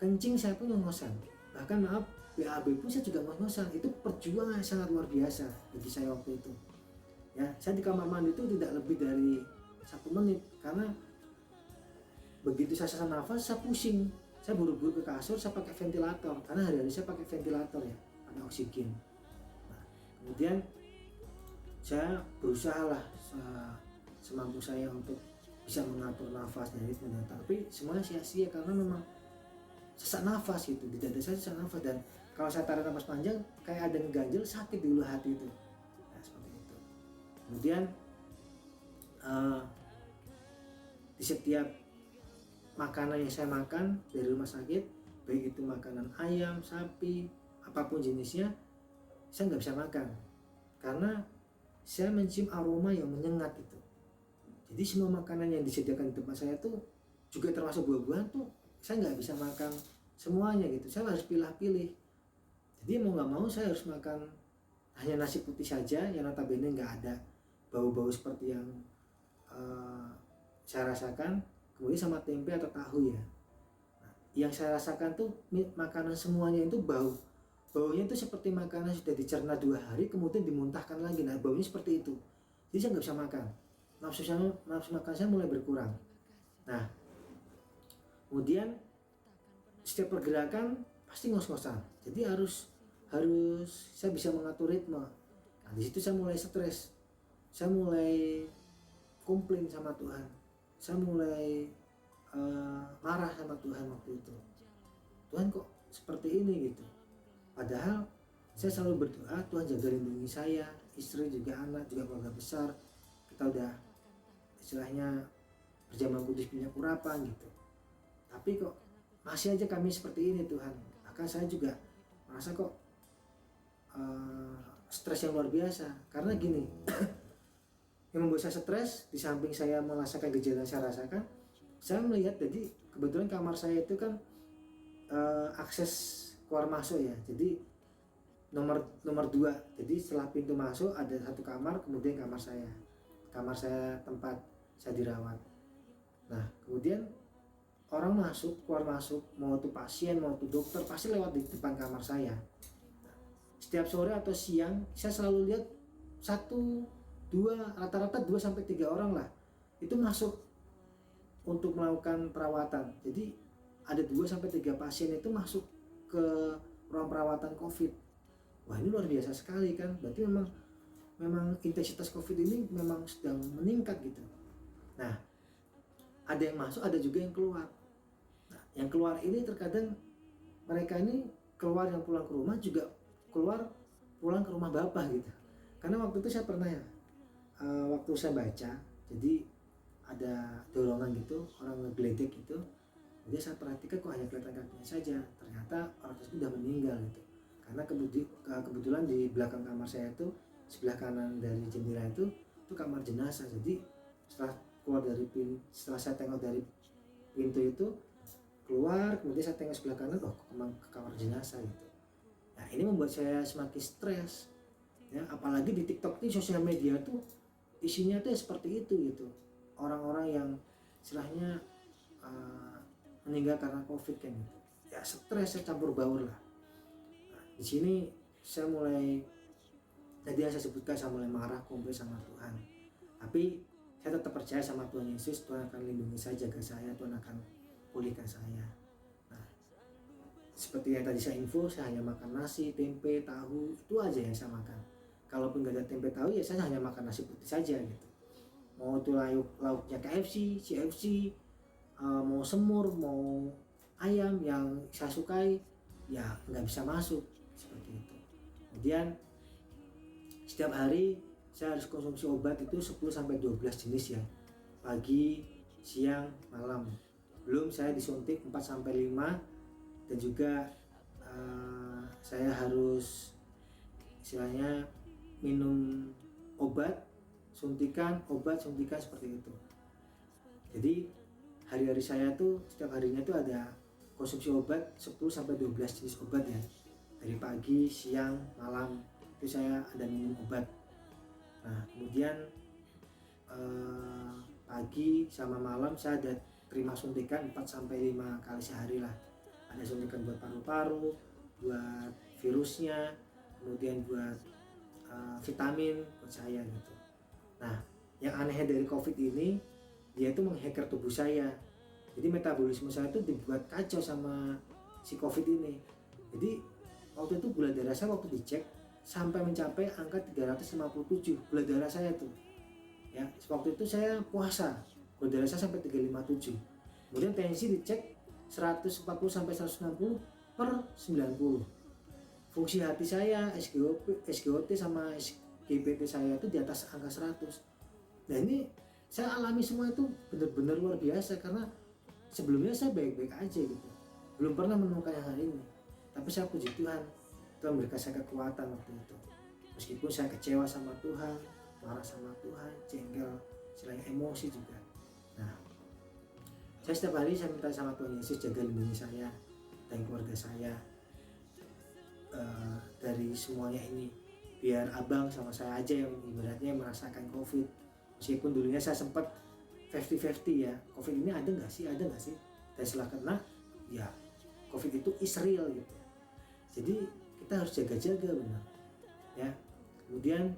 kencing saya pun ngos-ngosan, bahkan maaf BAB pun saya juga ngos-ngosan. Itu perjuangan yang sangat luar biasa bagi saya waktu itu ya. Saya di kamar mandi itu tidak lebih dari 1 menit, karena begitu saya sesak nafas saya pusing, saya buru-buru ke kasur, saya pakai ventilator, karena hari-hari saya pakai ventilator ya, pakai oksigen. Nah, kemudian saya berusaha lah semampu saya untuk bisa mengatur nafas dan ritme, tapi semuanya sia-sia karena memang sesak nafas gitu, di dada saya sesak nafas, dan kalau saya tarik nafas panjang kayak ada yang ganjel, sakit di ulu hati itu. Nah seperti itu. Kemudian di setiap makanan yang saya makan dari rumah sakit, baik itu makanan ayam, sapi, apapun jenisnya, saya nggak bisa makan karena saya mencium aroma yang menyengat itu. Jadi semua makanan yang disediakan di tempat saya tuh juga termasuk buah-buahan tuh saya nggak bisa makan semuanya gitu. Saya harus pilih-pilih. Jadi mau nggak mau saya harus makan hanya nasi putih saja yang notabene nggak ada bau-bau seperti yang saya rasakan. Kemudian sama tempe atau tahu ya. Nah, yang saya rasakan tuh makanan semuanya itu baunya itu seperti makanan sudah dicerna 2 hari kemudian dimuntahkan lagi. Nah baunya seperti itu. Jadi saya nggak bisa makan. Nafsu makan saya mulai berkurang. Nah kemudian setiap pergerakan pasti ngos-ngosan. Jadi harus saya bisa mengatur ritme. Nah di situ saya mulai stres. Saya mulai komplain sama Tuhan. Saya mulai marah sama Tuhan waktu itu. Tuhan kok seperti ini gitu. Padahal saya selalu berdoa Tuhan jaga lindungi saya, istri juga anak juga keluarga besar. Kita udah istilahnya berjamaah kudus minyak urapan gitu. Tapi kok masih aja kami seperti ini Tuhan. Bahkan saya juga merasa kok stres yang luar biasa. Karena gini, yang membuat saya stres di samping saya merasakan gejala yang saya rasakan, saya melihat jadi kebetulan kamar saya itu kan akses keluar masuk ya. Jadi nomor 2. Jadi setelah pintu masuk ada satu kamar, kemudian kamar saya tempat saya dirawat. Nah kemudian orang masuk keluar masuk, mau itu pasien mau itu dokter pasti lewat di depan kamar saya. Nah, setiap sore atau siang saya selalu lihat 1, 2, rata-rata 2-3 orang lah itu masuk untuk melakukan perawatan. Jadi ada 2-3 pasien itu masuk ke ruang perawatan COVID. Wah ini luar biasa sekali kan. Berarti memang intensitas COVID ini memang sedang meningkat gitu. Nah ada yang masuk, ada juga yang keluar. Nah yang keluar ini terkadang mereka ini keluar yang pulang ke rumah juga pulang ke rumah bapak gitu. Karena waktu itu saya pernah ya, waktu saya baca, jadi ada dorongan gitu, orang ngegeledek gitu. Jadi saya perhatikan kok hanya kelihatan kakinya saja, ternyata orang tersebut sudah meninggal gitu. Karena kebetulan di belakang kamar saya itu, sebelah kanan dari jendela itu kamar jenazah. Jadi setelah saya tengok dari pintu itu keluar, kemudian saya tengok sebelah kanan, ke kamar jenazah gitu. Nah ini membuat saya semakin stres. Ya, apalagi di TikTok ini sosial media tuh isinya tuh seperti itu gitu. Orang-orang yang istilahnya meninggal karena COVID kan gitu. Ya stres, saya campur baur lah. Nah, di sini saya mulai, tadi yang saya sebutkan, saya mulai marah, komplain sama Tuhan. Tapi saya tetap percaya sama Tuhan Yesus. Tuhan akan lindungi saya, jaga saya, Tuhan akan pulihkan saya. Nah, seperti yang tadi saya info, saya hanya makan nasi, tempe, tahu, itu aja yang saya makan. Kalaupun nggak ada tempe tahu ya saya hanya makan nasi putih saja gitu. Mau itu lauknya KFC, CFC, mau semur, mau ayam yang saya sukai ya nggak bisa masuk seperti itu. Kemudian setiap hari saya harus konsumsi obat itu 10-12 jenis ya, pagi, siang, malam. Belum saya disuntik 4-5 dan juga saya harus istilahnya minum obat, suntikan seperti itu. Jadi hari-hari saya tuh setiap harinya tuh ada konsumsi obat 10-12 jenis obat ya. Dari pagi, siang, malam itu saya ada minum obat. Nah kemudian pagi sama malam saya ada terima suntikan 4-5 kali sehari lah. Ada suntikan buat paru-paru, buat virusnya, kemudian buat vitamin buat saya gitu. Nah yang anehnya dari COVID ini, dia itu menghacker tubuh saya. Jadi metabolisme saya itu dibuat kacau sama si COVID ini. Jadi waktu itu gula darah saya waktu dicek sampai mencapai angka 357 gula darah saya tuh. Ya, waktu itu saya puasa, gula darah saya sampai 357. Kemudian tensi dicek 140-160 per 90. Fungsi hati saya, SGOT sama SGPT saya itu di atas angka 100. Nah ini saya alami semua itu benar-benar luar biasa karena sebelumnya saya baik-baik aja gitu, belum pernah menemukan hal ini. Tapi saya puji Tuhan, Tuhan memberikan saya kekuatan waktu itu. Meskipun saya kecewa sama Tuhan, marah sama Tuhan, jengkel, selain emosi juga. Nah, saya setiap hari saya minta sama Tuhan Yesus jaga lindungi saya dan keluarga saya dari semuanya ini, biar abang sama saya aja yang ibaratnya merasakan COVID. Meskipun dulunya saya sempat 50-50 ya, COVID ini ada nggak sih, dan setelah kena ya COVID itu is real gitu. Jadi kita harus jaga-jaga benar ya. Kemudian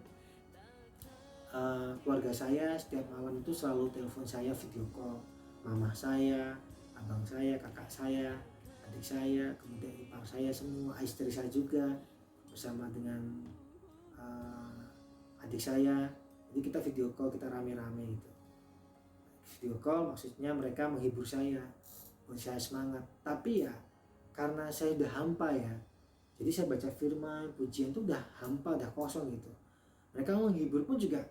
keluarga saya setiap malam itu selalu telepon saya, video call, mama saya, abang saya, kakak saya, adik saya, kemudian ipar saya semua, istri saya juga bersama dengan adik saya. Jadi kita video call, kita rame-rame gitu. Video call maksudnya mereka menghibur saya, buat saya semangat. Tapi ya karena saya udah hampa ya, jadi saya baca firman, pujian tuh udah hampa, udah kosong gitu. Mereka menghibur pun juga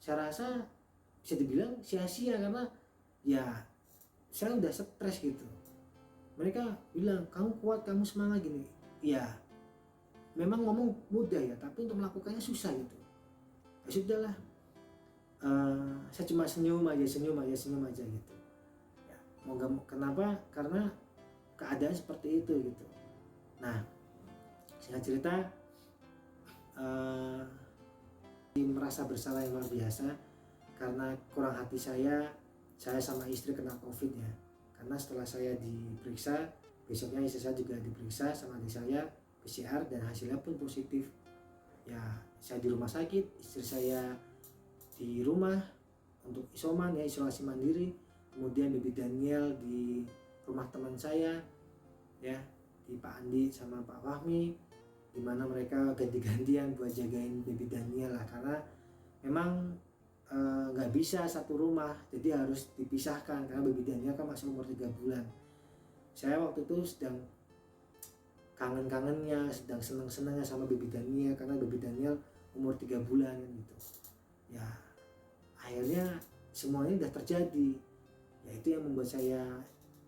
saya rasa bisa dibilang sia-sia, karena ya saya udah stres gitu. Mereka bilang kamu kuat, kamu semangat gini. Ya memang ngomong mudah ya, tapi untuk melakukannya susah gitu. Ya sudahlah, saya cuma senyum aja gitu ya. Kenapa? Karena keadaan seperti itu gitu. Nah, singkat cerita, merasa bersalah yang luar biasa karena kurang hati saya sama istri kena COVID ya. Karena setelah saya diperiksa, besoknya istri saya juga diperiksa sama adik saya PCR dan hasilnya pun positif. Ya, saya di rumah sakit, istri saya di rumah untuk isoman ya, isolasi mandiri. Kemudian baby Daniel di rumah teman saya ya, di Pak Andi sama Pak Fahmi, dimana mereka ganti-gantian buat jagain baby Daniel lah, karena memang nggak bisa satu rumah, jadi harus dipisahkan karena baby Daniel kan masih umur 3 bulan. Saya waktu itu sedang kangen-kangennya, sedang seneng-senengnya sama baby Daniel, karena baby Daniel umur 3 bulan gitu ya. Akhirnya semuanya udah terjadi ya, itu yang membuat saya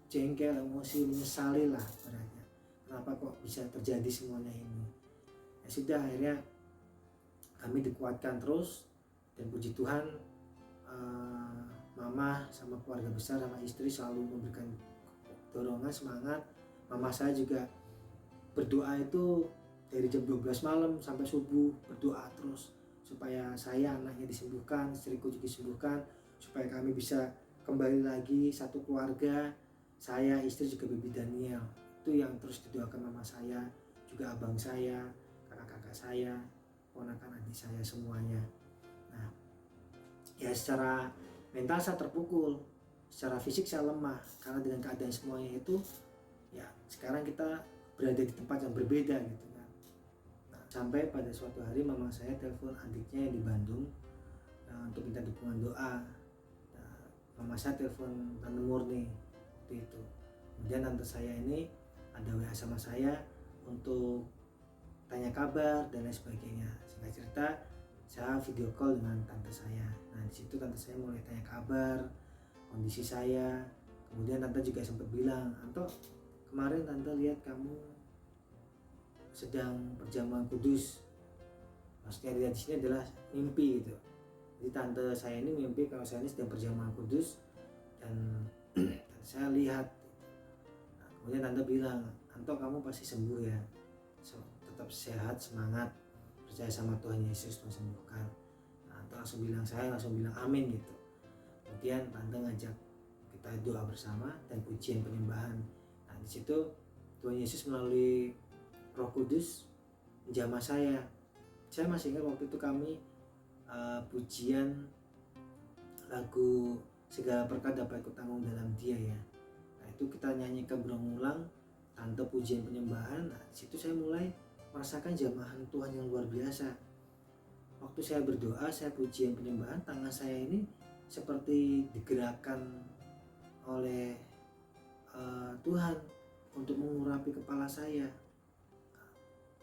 jengkel, emosi, menyesali lah berarti. Kenapa kok bisa terjadi semuanya ini? Ya sudah, akhirnya kami dikuatkan terus, dan puji Tuhan mama sama keluarga besar sama istri selalu memberikan dorongan, semangat. Mama saya juga berdoa itu dari jam 12 malam sampai subuh, berdoa terus supaya saya anaknya disembuhkan, istriku juga disembuhkan, supaya kami bisa kembali lagi satu keluarga, saya, istri juga baby Daniel. Itu yang terus didoakan mama saya, juga abang saya, kakak-kakak saya, ponakan adik saya semuanya. Nah, ya secara mental saya terpukul, secara fisik saya lemah karena dengan keadaan semuanya itu ya sekarang kita berada di tempat yang berbeda gitu kan. Nah, sampai pada suatu hari mama saya telepon adiknya yang di Bandung untuk minta dukungan doa. Nah, mama saya telepon Tante Murni waktu itu. Kemudian tante saya ini ada WA sama saya untuk tanya kabar dan lain sebagainya. Singkat cerita, saya video call dengan tante saya. Nah, di situ tante saya mulai tanya kabar, kondisi saya. Kemudian tante juga sempat bilang, "Anto, kemarin tante lihat kamu sedang perjamuan kudus." Maksudnya lihat di sini adalah mimpi gitu. Jadi tante saya ini mimpi kalau saya ini sedang perjamuan kudus, dan saya lihat. Nah, kemudian tante bilang, "Anto, kamu pasti sembuh ya. Tetap sehat, semangat, percaya sama Tuhan Yesus, Tuhan sembuhkan." Nah, tante saya langsung bilang amin gitu. Kemudian tante ngajak kita doa bersama dan pujian penyembahan. Nah, di situ Tuhan Yesus melalui Roh Kudus menjamah saya. Saya masih ingat waktu itu kami pujian lagu Segala Berkat Dapat Kutanggung Dalam Dia ya. Nah, itu kita nyanyikan berulang-ulang, tante pujian penyembahan. Nah, di situ saya mulai merasakan jamahan Tuhan yang luar biasa. Waktu saya berdoa, saya pujian penyembahan, tangan saya ini seperti digerakkan oleh Tuhan untuk mengurapi kepala saya.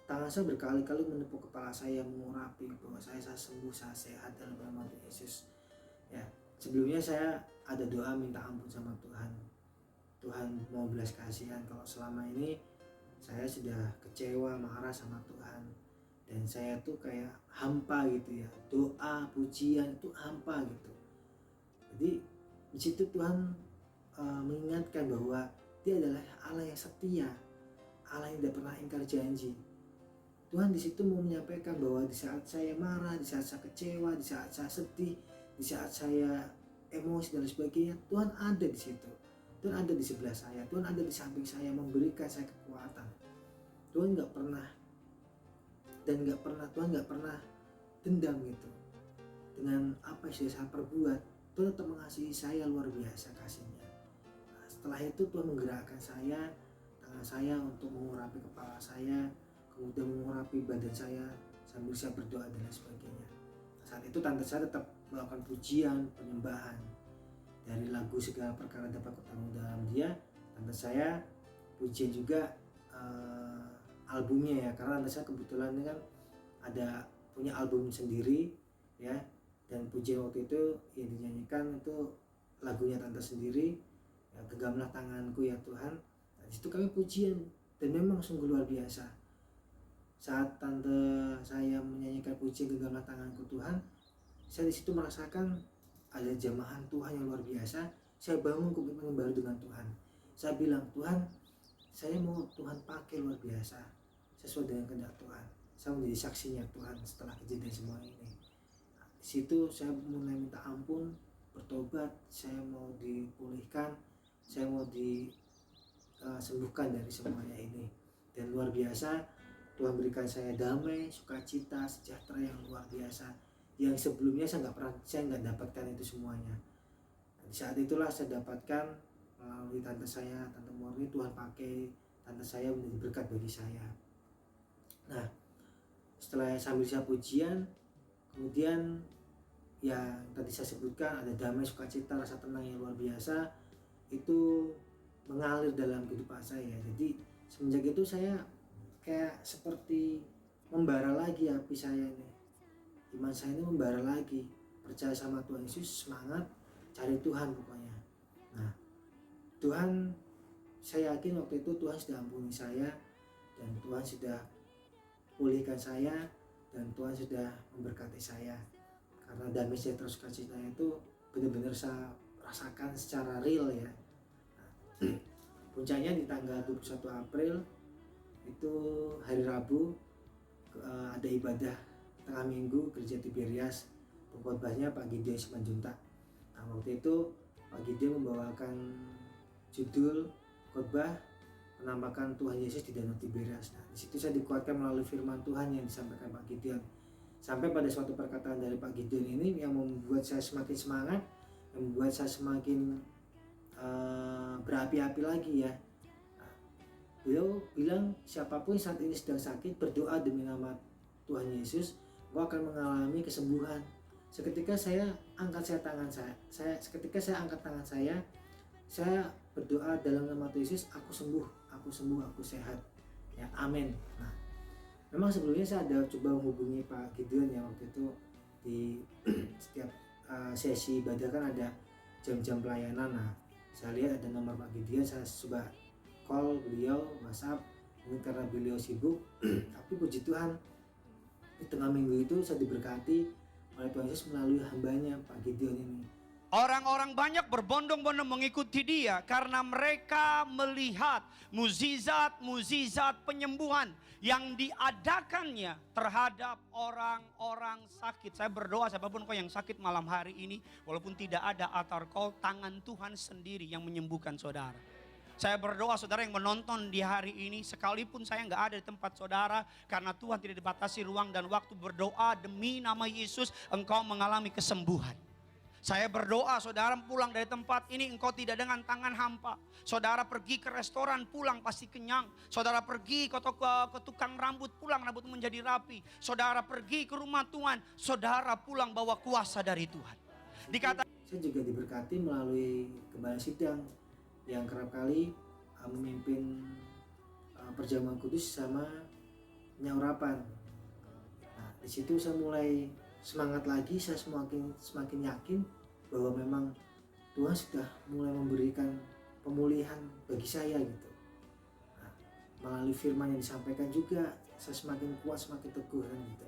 Tangan saya berkali-kali menepuk kepala saya, mengurapi bahwa saya sembuh, saya sehat dalam nama Yesus. Ya, sebelumnya saya ada doa minta ampun sama Tuhan. Tuhan mau belas kasihan kalau selama ini saya sudah kecewa, marah sama Tuhan, dan saya tuh kayak hampa gitu ya, doa pujian itu hampa gitu. Jadi di situ Tuhan mengingatkan bahwa Dia adalah Allah yang setia, Allah yang tidak pernah ingkar janji. Tuhan di situ mau menyampaikan bahwa di saat saya marah, di saat saya kecewa, di saat saya sedih, di saat saya emosi dan sebagainya, Tuhan ada di situ. Tuhan ada di sebelah saya, Tuhan ada di samping saya, memberikan saya kekuatan. Tuhan nggak pernah Tuhan nggak pernah dendam gitu dengan apa yang sudah saya perbuat. Tuhan tetap mengasihi saya luar biasa kasihnya. Nah, setelah itu Tuhan menggerakkan tangan saya untuk mengurapi kepala saya, kemudian mengurapi badan saya sambil saya berdoa dan lain sebagainya. Saat itu tante saya tetap melakukan pujian, penyembahan. Dari lagu Segala Perkara Dapat Kutanggung Dalam Dia, tante saya pujian juga albumnya ya, karena tante saya kebetulan ini kan ada punya album sendiri ya, dan pujian waktu itu yang dinyanyikan itu lagunya tante sendiri ya, Genggamlah Tanganku Ya Tuhan. Nah, di situ kami pujian dan memang sungguh luar biasa. Saat tante saya menyanyikan pujian Genggamlah Tanganku Tuhan, saya di situ merasakan ada jamahan Tuhan yang luar biasa. Saya bangun komitmen baru dengan Tuhan. Saya bilang, Tuhan, saya mau Tuhan pakai luar biasa sesuai dengan kehendak Tuhan. Saya menjadi saksinya Tuhan setelah kejadian semua ini. Nah, di situ saya mulai minta ampun, bertobat, saya mau dipulihkan, saya mau disembuhkan dari semuanya ini. Dan luar biasa, Tuhan berikan saya damai, sukacita, sejahtera yang luar biasa, yang sebelumnya saya nggak dapatkan itu semuanya. Nah, di saat itulah saya dapatkan melalui tante saya, Tante Murni. Tuhan pakai tante saya menjadi berkat bagi saya. Nah, setelah sambil saya pujian, kemudian yang tadi saya sebutkan ada damai, sukacita, rasa tenang yang luar biasa itu mengalir dalam kehidupan saya. Jadi semenjak itu saya kayak seperti membara lagi api saya ini. Iman saya ini membara lagi, percaya sama Tuhan Yesus, semangat cari Tuhan pokoknya. Nah, Tuhan, saya yakin waktu itu Tuhan sudah ampuni saya, dan Tuhan sudah pulihkan saya, dan Tuhan sudah memberkati saya. Karena damai sejahtera sukacita itu benar-benar saya rasakan secara real ya. Nah, puncaknya di tanggal 21 April itu hari Rabu, ada ibadah tengah minggu gereja Tiberias, pengkhotbahnya Pak Gideon Simanjuntak. Nah, waktu itu Pak Gideon membawakan judul khotbah penampakan Tuhan Yesus di Danau Tiberias. Nah, di situ saya dikuatkan melalui firman Tuhan yang disampaikan Pak Gideon. Sampai pada suatu perkataan dari Pak Gideon ini yang membuat saya semakin semangat, yang membuat saya semakin berapi-api lagi ya. Nah, beliau bilang, siapapun saat ini sedang sakit, berdoa demi nama Tuhan Yesus, engkau akan mengalami kesembuhan. Seketika saya angkat tangan saya berdoa dalam nama Tuhan Yesus, aku sembuh, aku sehat. Ya, amin. Nah, memang sebelumnya saya ada coba menghubungi Pak Gideon ya, waktu itu di setiap sesi ibadah kan ada jam-jam pelayanan. Nah, saya lihat ada nomor Pak Gideon, saya coba call beliau, WhatsApp, mungkin karena beliau sibuk. Tapi puji Tuhan, di tengah minggu itu saya diberkati oleh Tuhan Yesus melalui hambanya Pak Gideon ini. Orang-orang banyak berbondong-bondong mengikuti dia karena mereka melihat mukjizat-mukjizat penyembuhan yang diadakannya terhadap orang-orang sakit. Saya berdoa siapapun kau yang sakit malam hari ini, walaupun tidak ada altar call, tangan Tuhan sendiri yang menyembuhkan saudara. Saya berdoa saudara yang menonton di hari ini, sekalipun saya nggak ada di tempat saudara, karena Tuhan tidak dibatasi ruang dan waktu, berdoa demi nama Yesus engkau mengalami kesembuhan. Saya berdoa saudara pulang dari tempat ini engkau tidak dengan tangan hampa. Saudara pergi ke restoran pulang pasti kenyang. Saudara pergi ke tukang rambut pulang rambut menjadi rapi. Saudara pergi ke rumah Tuhan, saudara pulang bawa kuasa dari Tuhan. Saya juga diberkati melalui gembala sidang yang kerap kali memimpin perjamuan kudus sama nyaurapan. Nah, di situ saya mulai semangat lagi, saya semakin yakin bahwa memang Tuhan sudah mulai memberikan pemulihan bagi saya gitu. Nah, melalui firman yang disampaikan juga, saya semakin kuat, semakin teguh kan gitu.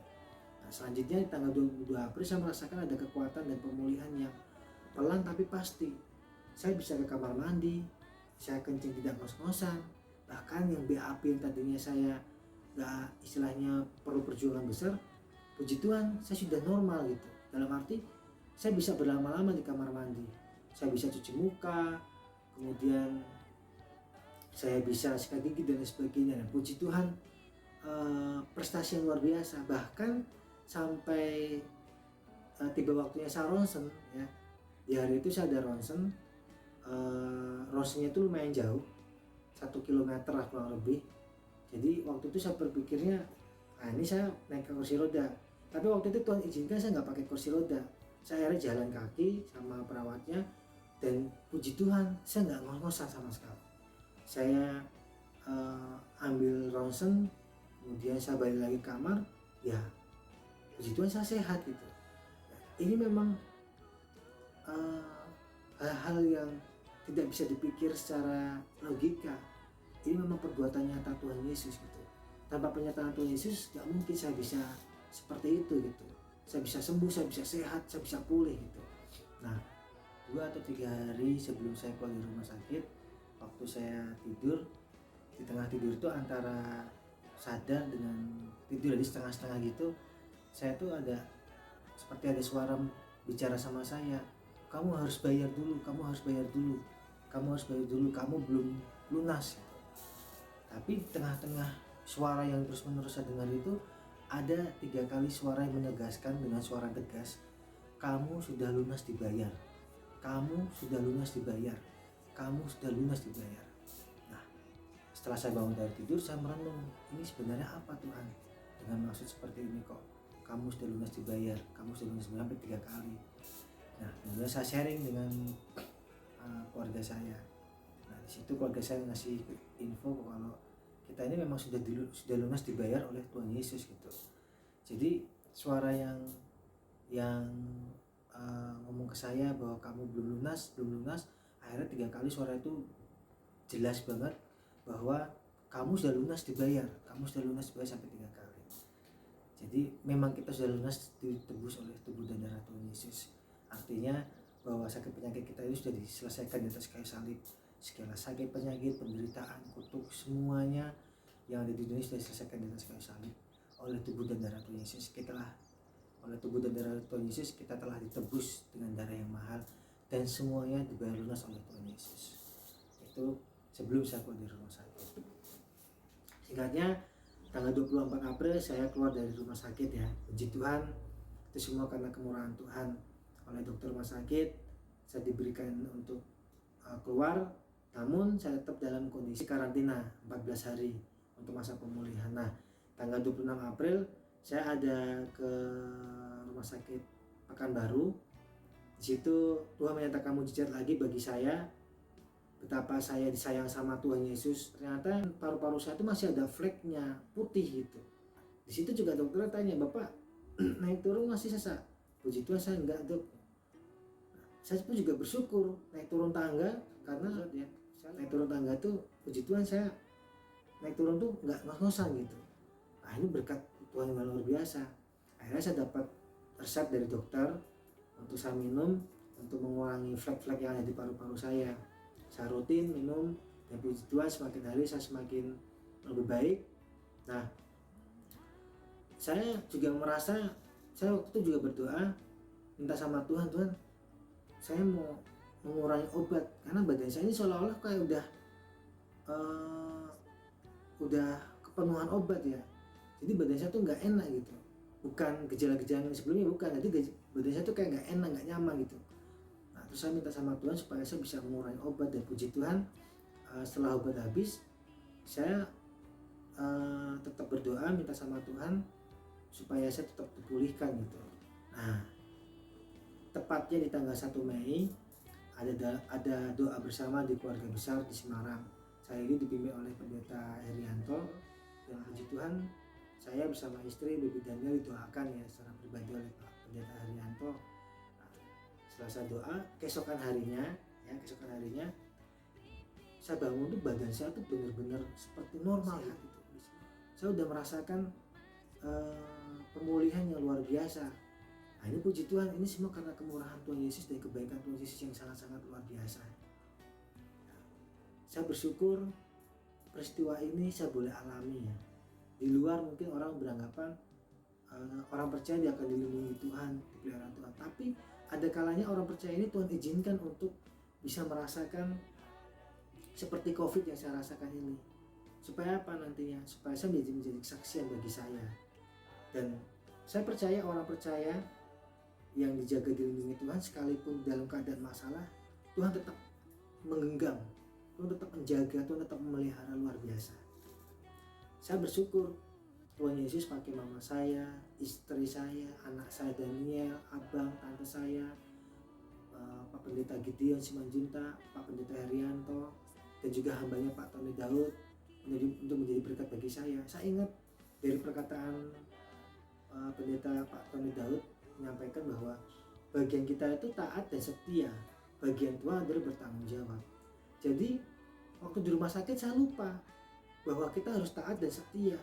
Nah selanjutnya di tanggal 22 April saya merasakan ada kekuatan dan pemulihan yang pelan tapi pasti. Saya bisa ke kamar mandi, saya kencing tidak ngos-ngosan, bahkan yang BAP yang tadinya saya gak istilahnya perlu perjuangan besar, puji Tuhan saya sudah normal gitu. Dalam arti saya bisa berlama-lama di kamar mandi, saya bisa cuci muka, kemudian saya bisa sikat gigi dan lain sebagainya. Dan puji Tuhan prestasi yang luar biasa. Bahkan sampai tiba waktunya saya ronsen ya, di hari itu saya ada ronsen. Ronsennya itu lumayan jauh, 1 kilometer lah kurang lebih. Jadi waktu itu saya berpikirnya, ini saya naik ke kursi roda. Tapi waktu itu Tuhan izinkan saya nggak pakai kursi roda. Saya akhirnya jalan kaki sama perawatnya, dan puji Tuhan saya nggak ngos-ngosan sama sekali. Saya ambil ronsen, kemudian saya balik lagi ke kamar, ya puji Tuhan saya sehat gitu. Ini memang hal-hal yang tidak bisa dipikir secara logika. Ini memang perbuatan nyata Tuhan Yesus gitu. Tanpa pernyataan Tuhan Yesus gak mungkin saya bisa seperti itu gitu. Saya bisa sembuh, saya bisa sehat, saya bisa pulih gitu. Nah 2 atau 3 hari sebelum saya keluar dari rumah sakit, waktu saya tidur, di tengah tidur itu antara sadar dengan tidur, jadi setengah-setengah gitu, saya tuh seperti ada suara bicara sama saya, kamu harus bayar dulu, kamu harus bayar dulu, kamu harus bayar dulu, kamu belum lunas gitu. Tapi tengah-tengah suara yang terus-menerus saya dengar itu, ada 3 kali suara yang menegaskan dengan suara tegas, kamu sudah lunas dibayar, kamu sudah lunas dibayar, kamu sudah lunas dibayar. Nah setelah saya bangun dari tidur, saya merenung, ini sebenarnya apa Tuhan dengan maksud seperti ini kok, kamu sudah lunas dibayar, kamu sudah lunas dibayar, sampai 3 kali. Nah kemudian saya sharing dengan keluarga saya. Nah di situ keluarga saya ngasih info kalau kita ini memang sudah lunas dibayar oleh Tuhan Yesus gitu. Jadi suara yang ngomong ke saya bahwa kamu belum lunas, akhirnya 3 kali suara itu jelas banget bahwa kamu sudah lunas dibayar, kamu sudah lunas dibayar sampai 3 kali. Jadi memang kita sudah lunas ditebus oleh tubuh dan darah Tuhan Yesus. Artinya bahwa sakit penyakit kita itu sudah diselesaikan di atas kayu salib. Segala sakit penyakit, penderitaan, kutuk, semuanya yang ada di dunia sudah diselesaikan di atas kayu salib oleh tubuh dan darah Tuhan Yesus. Oleh tubuh dan darah Tuhan Yesus kita telah ditebus dengan darah yang mahal, dan semuanya dibayar lunas oleh Tuhan Yesus. Itu sebelum saya keluar dari rumah sakit. Singkatnya, tanggal 24 April saya keluar dari rumah sakit ya. Puji Tuhan, itu semua karena kemurahan Tuhan. Oleh dokter rumah sakit saya diberikan untuk keluar, namun saya tetap dalam kondisi karantina 14 hari untuk masa pemulihan. Nah tanggal 26 April saya ada ke rumah sakit Pekanbaru. Di situ Tuhan menyatakan mujizat lagi bagi saya, betapa saya disayang sama Tuhan Yesus. Ternyata paru-paru saya itu masih ada fleknya, putih gitu. Di situ juga dokter tanya, Bapak naik turun masih sesak? Puji Tuhan saya enggak dok. Saya pun juga bersyukur naik turun tangga, karena ya naik turun tangga tuh puji Tuhan saya naik turun tuh nggak ngos-ngosan gitu. Nah ini berkat Tuhan yang luar biasa. Akhirnya saya dapat resep dari dokter untuk saya minum untuk mengurangi flek-flek yang ada di paru-paru saya. Saya rutin minum, dan puji Tuhan semakin hari saya semakin lebih baik. Nah saya juga merasa, saya waktu itu juga berdoa minta sama Tuhan, Tuhan saya mau mengurangi obat, karena badan saya ini seolah-olah kayak udah kepenuhan obat ya. Jadi badan saya tuh nggak enak gitu, bukan gejala-gejala yang sebelumnya, bukan, jadi badan saya tuh kayak nggak enak, nggak nyaman gitu. Nah terus saya minta sama Tuhan supaya saya bisa mengurangi obat, dan puji Tuhan setelah obat habis saya tetap berdoa minta sama Tuhan supaya saya tetap dipulihkan gitu. Nah tepatnya di tanggal 1 Mei ada doa bersama di keluarga besar di Semarang. Saya ini dipimpin oleh Pendeta Herianto, dan puji Tuhan saya bersama istri Baby Daniel didoakan ya secara pribadi oleh Pak Pendeta Herianto. Nah, setelah saya doa, keesokan harinya saya bangun tuh badan saya tuh benar-benar seperti normal gitu. saya udah merasakan pemulihan yang luar biasa. Nah ini puji Tuhan, ini semua karena kemurahan Tuhan Yesus dan kebaikan Tuhan Yesus yang sangat-sangat luar biasa. Saya bersyukur peristiwa ini saya boleh alami ya. Di luar mungkin orang beranggapan orang percaya dia akan dilindungi Tuhan, dipelihara Tuhan. Tapi ada kalanya orang percaya ini Tuhan izinkan untuk bisa merasakan seperti COVID yang saya rasakan ini. Supaya apa nantinya? Supaya saya menjadi kesaksian bagi saya. Dan saya percaya orang percaya yang dijaga dilindungi Tuhan sekalipun dalam keadaan masalah, Tuhan tetap menggenggam, Tuhan tetap menjaga, Tuhan tetap memelihara luar biasa. Saya bersyukur Tuhan Yesus pakai mama saya, istri saya, anak saya Daniel, abang, tante saya, Pak Pendeta Gideon Simanjunta, Pak Pendeta Herianto, dan juga hambanya Pak Tony Daud untuk menjadi berkat bagi saya. Saya ingat dari perkataan Pendeta Pak Tony Daud menyampaikan bahwa bagian kita itu taat dan setia, bagian Tuhan adalah bertanggung jawab. Jadi waktu di rumah sakit saya lupa bahwa kita harus taat dan setia.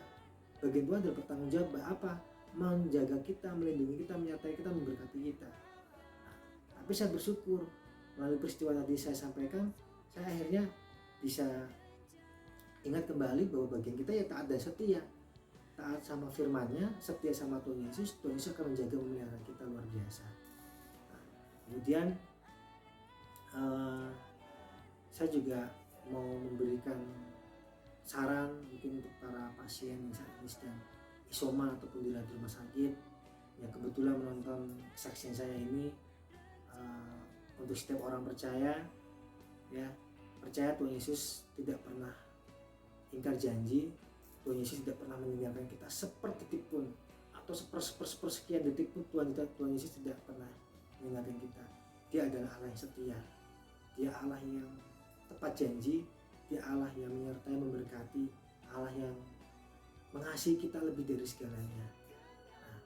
Bagian Tuhan adalah bertanggung jawab apa? Menjaga kita, melindungi kita, menyertai kita, memberkati kita. Tapi saya bersyukur melalui peristiwa tadi saya sampaikan, saya akhirnya bisa ingat kembali bahwa bagian kita ya taat dan setia. Taat sama firman-Nya, setia sama Tuhan Yesus akan menjaga memelihara kita luar biasa. Nah, kemudian saya juga mau memberikan saran mungkin untuk para pasien yang saat ini sedang isoman ataupun dirawat di rumah sakit yang kebetulan menonton kesaksian saya ini. Untuk setiap orang percaya ya, percaya Tuhan Yesus tidak pernah ingkar janji. Tuhan Yesus tidak pernah meninggalkan kita seperdetik pun, atau sepersekian detik pun Tuhan Yesus tidak pernah meninggalkan kita. Dia adalah Allah yang setia, Dia Allah yang tepat janji, Dia Allah yang menyertai, memberkati, Allah yang mengasihi kita lebih dari segalanya. Nah,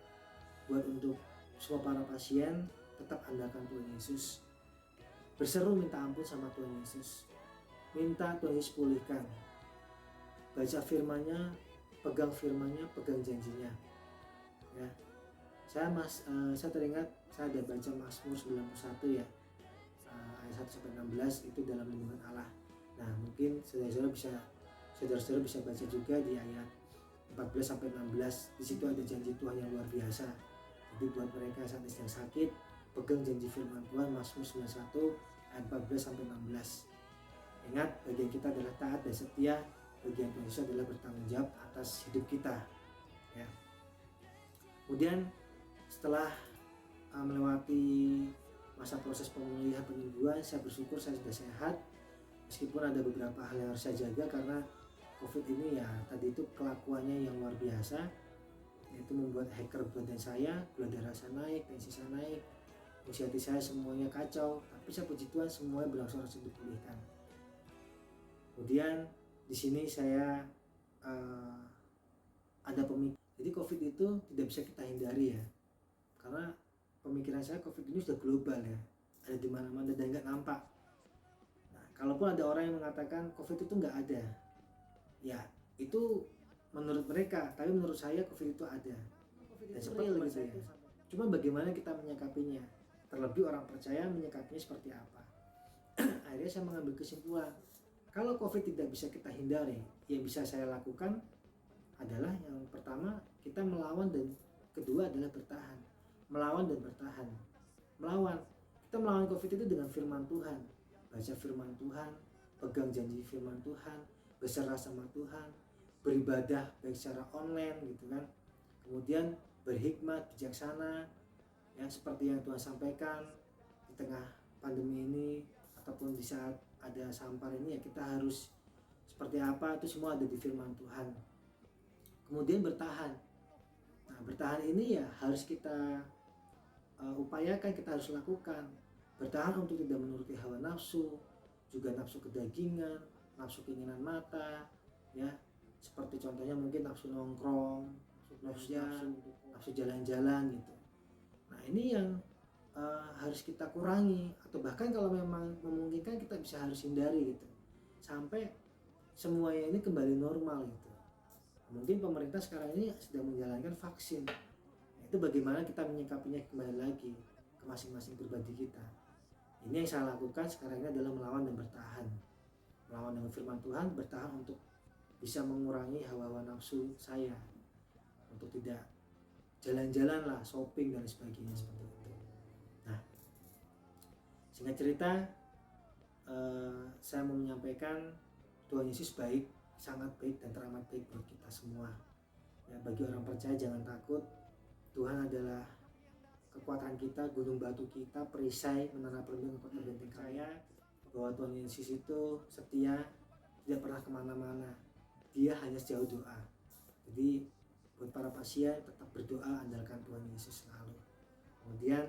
buat untuk semua para pasien, tetap andalkan Tuhan Yesus. Berseru minta ampun sama Tuhan Yesus. Minta Tuhan Yesus pulihkan. Baca firman-Nya, pegang firman-Nya, pegang janjinya. Ya. Saya teringat saya ada baca Mazmur 91 ya. Ayat 1 sampai 16 itu dalam lindungan Allah. Nah, mungkin saudara-saudara bisa baca juga di ayat 14 sampai 16. Di situ ada janji Tuhan yang luar biasa. Jadi buat mereka saat sedang sakit, pegang janji firman Tuhan, Mazmur 91 ayat 14 sampai 16. Ingat, bagian kita adalah taat dan setia, bagian Tuhan Yesus adalah bertanggung jawab atas hidup kita. Ya. Kemudian setelah melewati masa proses pemulihan penyembuhan, saya bersyukur saya sudah sehat. Meskipun ada beberapa hal yang harus saya jaga karena COVID ini ya tadi itu kelakuannya yang luar biasa, yaitu membuat hacker badan saya, gula darah saya naik, tensi saya naik, fungsi hati saya semuanya kacau. Tapi saya puji Tuhan semuanya berangsur-angsur dipulihkan. Kemudian di sini saya ada pemikiran. Jadi COVID itu tidak bisa kita hindari ya, karena pemikiran saya COVID ini sudah global ya, ada di mana-mana dan nggak nampak. Nah, kalaupun ada orang yang mengatakan COVID itu nggak ada, ya itu menurut mereka. Tapi menurut saya COVID itu ada dan seperti gitu ya. Cuma bagaimana kita menyikapinya, terlebih orang percaya menyikapinya seperti apa. Akhirnya saya mengambil kesimpulan, kalau COVID tidak bisa kita hindari, yang bisa saya lakukan adalah yang pertama kita melawan, dan kedua adalah bertahan. Melawan dan bertahan. Kita melawan COVID itu dengan firman Tuhan, baca firman Tuhan, pegang janji firman Tuhan, berserah sama Tuhan, beribadah baik secara online gitu kan. Kemudian berhikmat, bijaksana, ya seperti yang Tuhan sampaikan di tengah pandemi ini ataupun di saat ada sampar ini, ya kita harus seperti apa, itu semua ada di firman Tuhan. Kemudian bertahan. Nah, bertahan ini ya harus kita upayakan, kita harus lakukan. Bertahan untuk tidak menuruti hawa nafsu, juga nafsu kedagingan, nafsu keinginan mata, ya seperti contohnya mungkin nafsu nongkrong, nafsu jalan-jalan gitu. Nah ini yang harus kita kurangi, atau bahkan kalau memang memungkinkan kita bisa harus hindari gitu, sampai semuanya ini kembali normal gitu. Mungkin pemerintah sekarang ini sedang menjalankan vaksin. Itu bagaimana kita menyikapinya kembali lagi ke masing-masing pribadi kita. Ini yang saya lakukan sekarang ini adalah melawan dan bertahan. Melawan dengan firman Tuhan, bertahan untuk bisa mengurangi hawa-hawa nafsu saya, untuk tidak jalan-jalan lah, shopping dan sebagainya seperti itu. Nah, singkat cerita, saya mau menyampaikan Tuhan Yesus baik, sangat baik dan teramat baik buat kita semua. Ya, bagi orang percaya jangan takut. Tuhan adalah kekuatan kita, gunung batu kita, perisai menara pelindung kota benteng saya, bahwa Tuhan Yesus itu setia, tidak pernah kemana-mana. Dia hanya sejauh doa. Jadi buat para pasien tetap berdoa, andalkan Tuhan Yesus selalu. Kemudian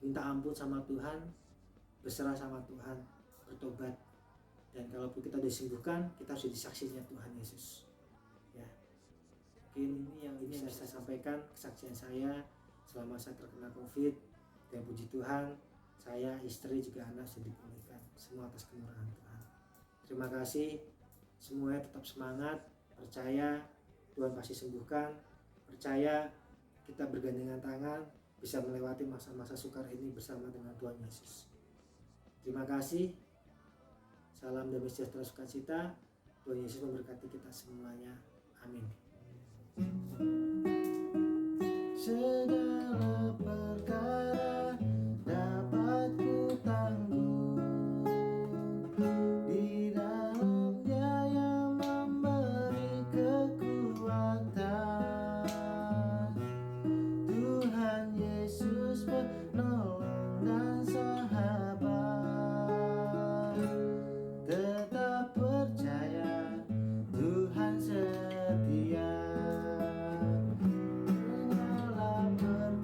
minta ampun sama Tuhan, berserah sama Tuhan, bertobat. Dan kalaupun kita disembuhkan, kita harus jadi saksinya Tuhan Yesus. Ya, mungkin ini yang bisa saya sampaikan, kesaksian saya selama saya terkena COVID. Dan puji Tuhan, saya, istri, juga anak sudah dipulihkan, semua atas kemurahan Tuhan. Terima kasih, semuanya tetap semangat, percaya Tuhan pasti sembuhkan, percaya kita bergandengan tangan bisa melewati masa-masa sukar ini bersama dengan Tuhan Yesus. Terima kasih, salam damai sejahtera sukacita, Tuhan Yesus memberkati kita semuanya, amin. Segala perkara dapat ku tanggung di dalam Dia yang memberi kekuatan. Tuhan Yesus penolong dan sahabat. Tetap percaya Tuhan setia. Segala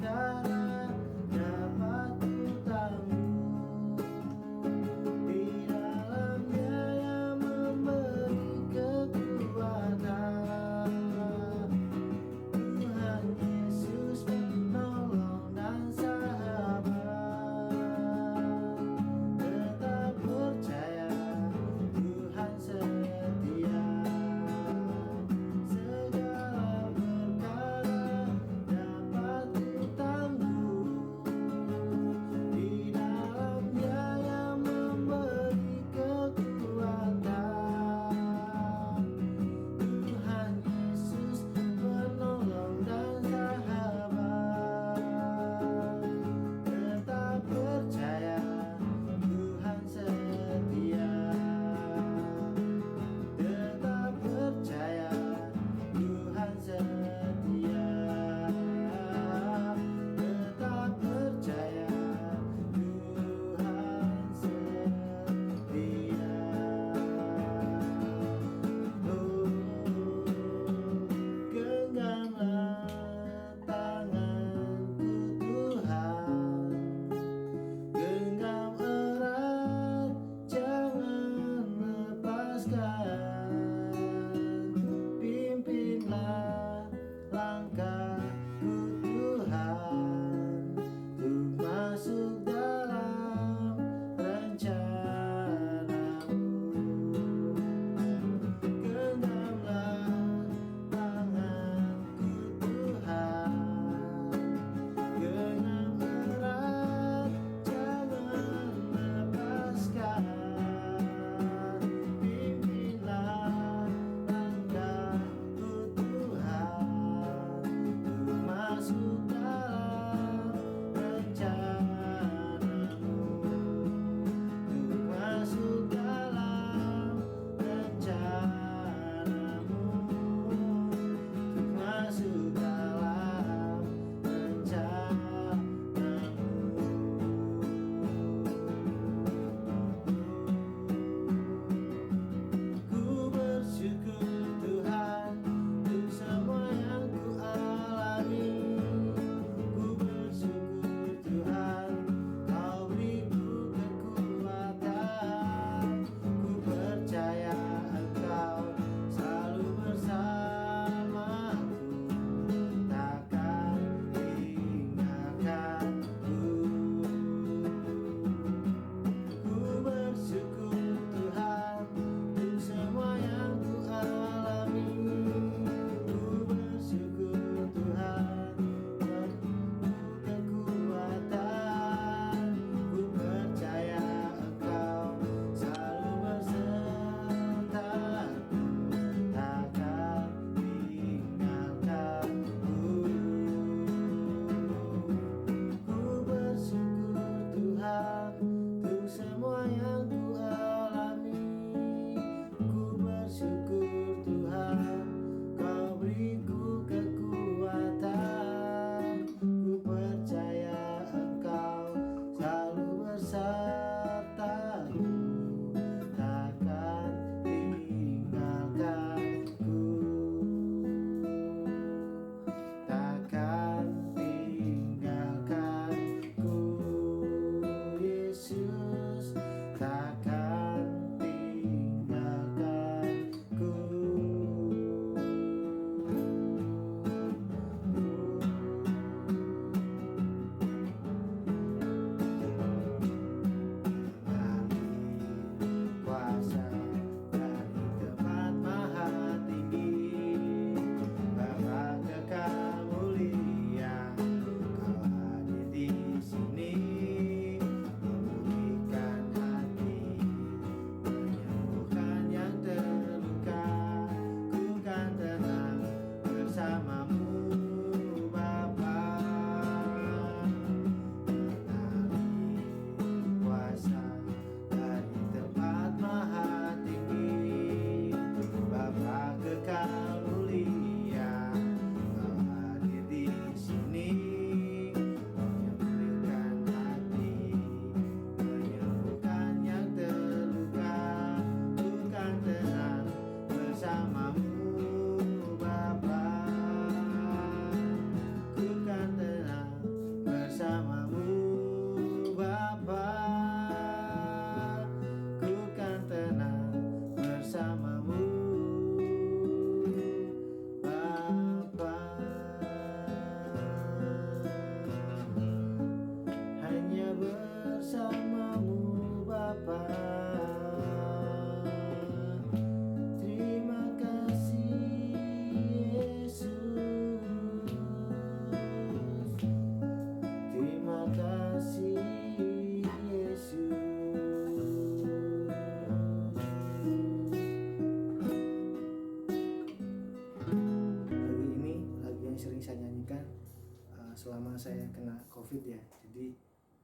COVID ya. Jadi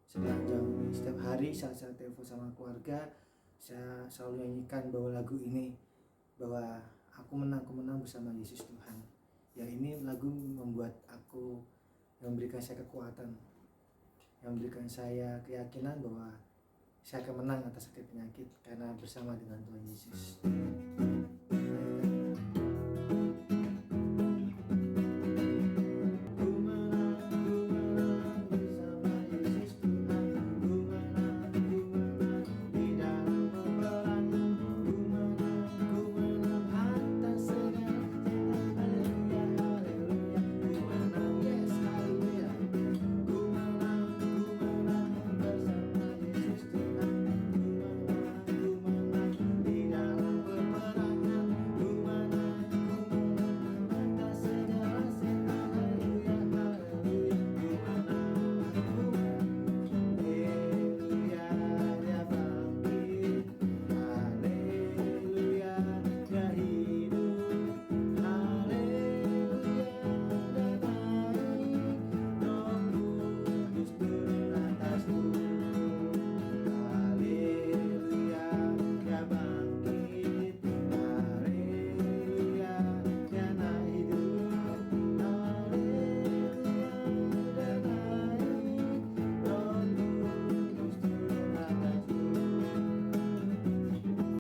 sepanjang setiap hari saat saya telepon sama keluarga, saya selalu nyanyikan bahwa lagu ini, bahwa aku menang bersama Yesus Tuhan. Ya, ini lagu membuat aku, yang memberikan saya kekuatan, yang memberikan saya keyakinan bahwa saya akan menang atas sakit penyakit karena bersama dengan Tuhan Yesus.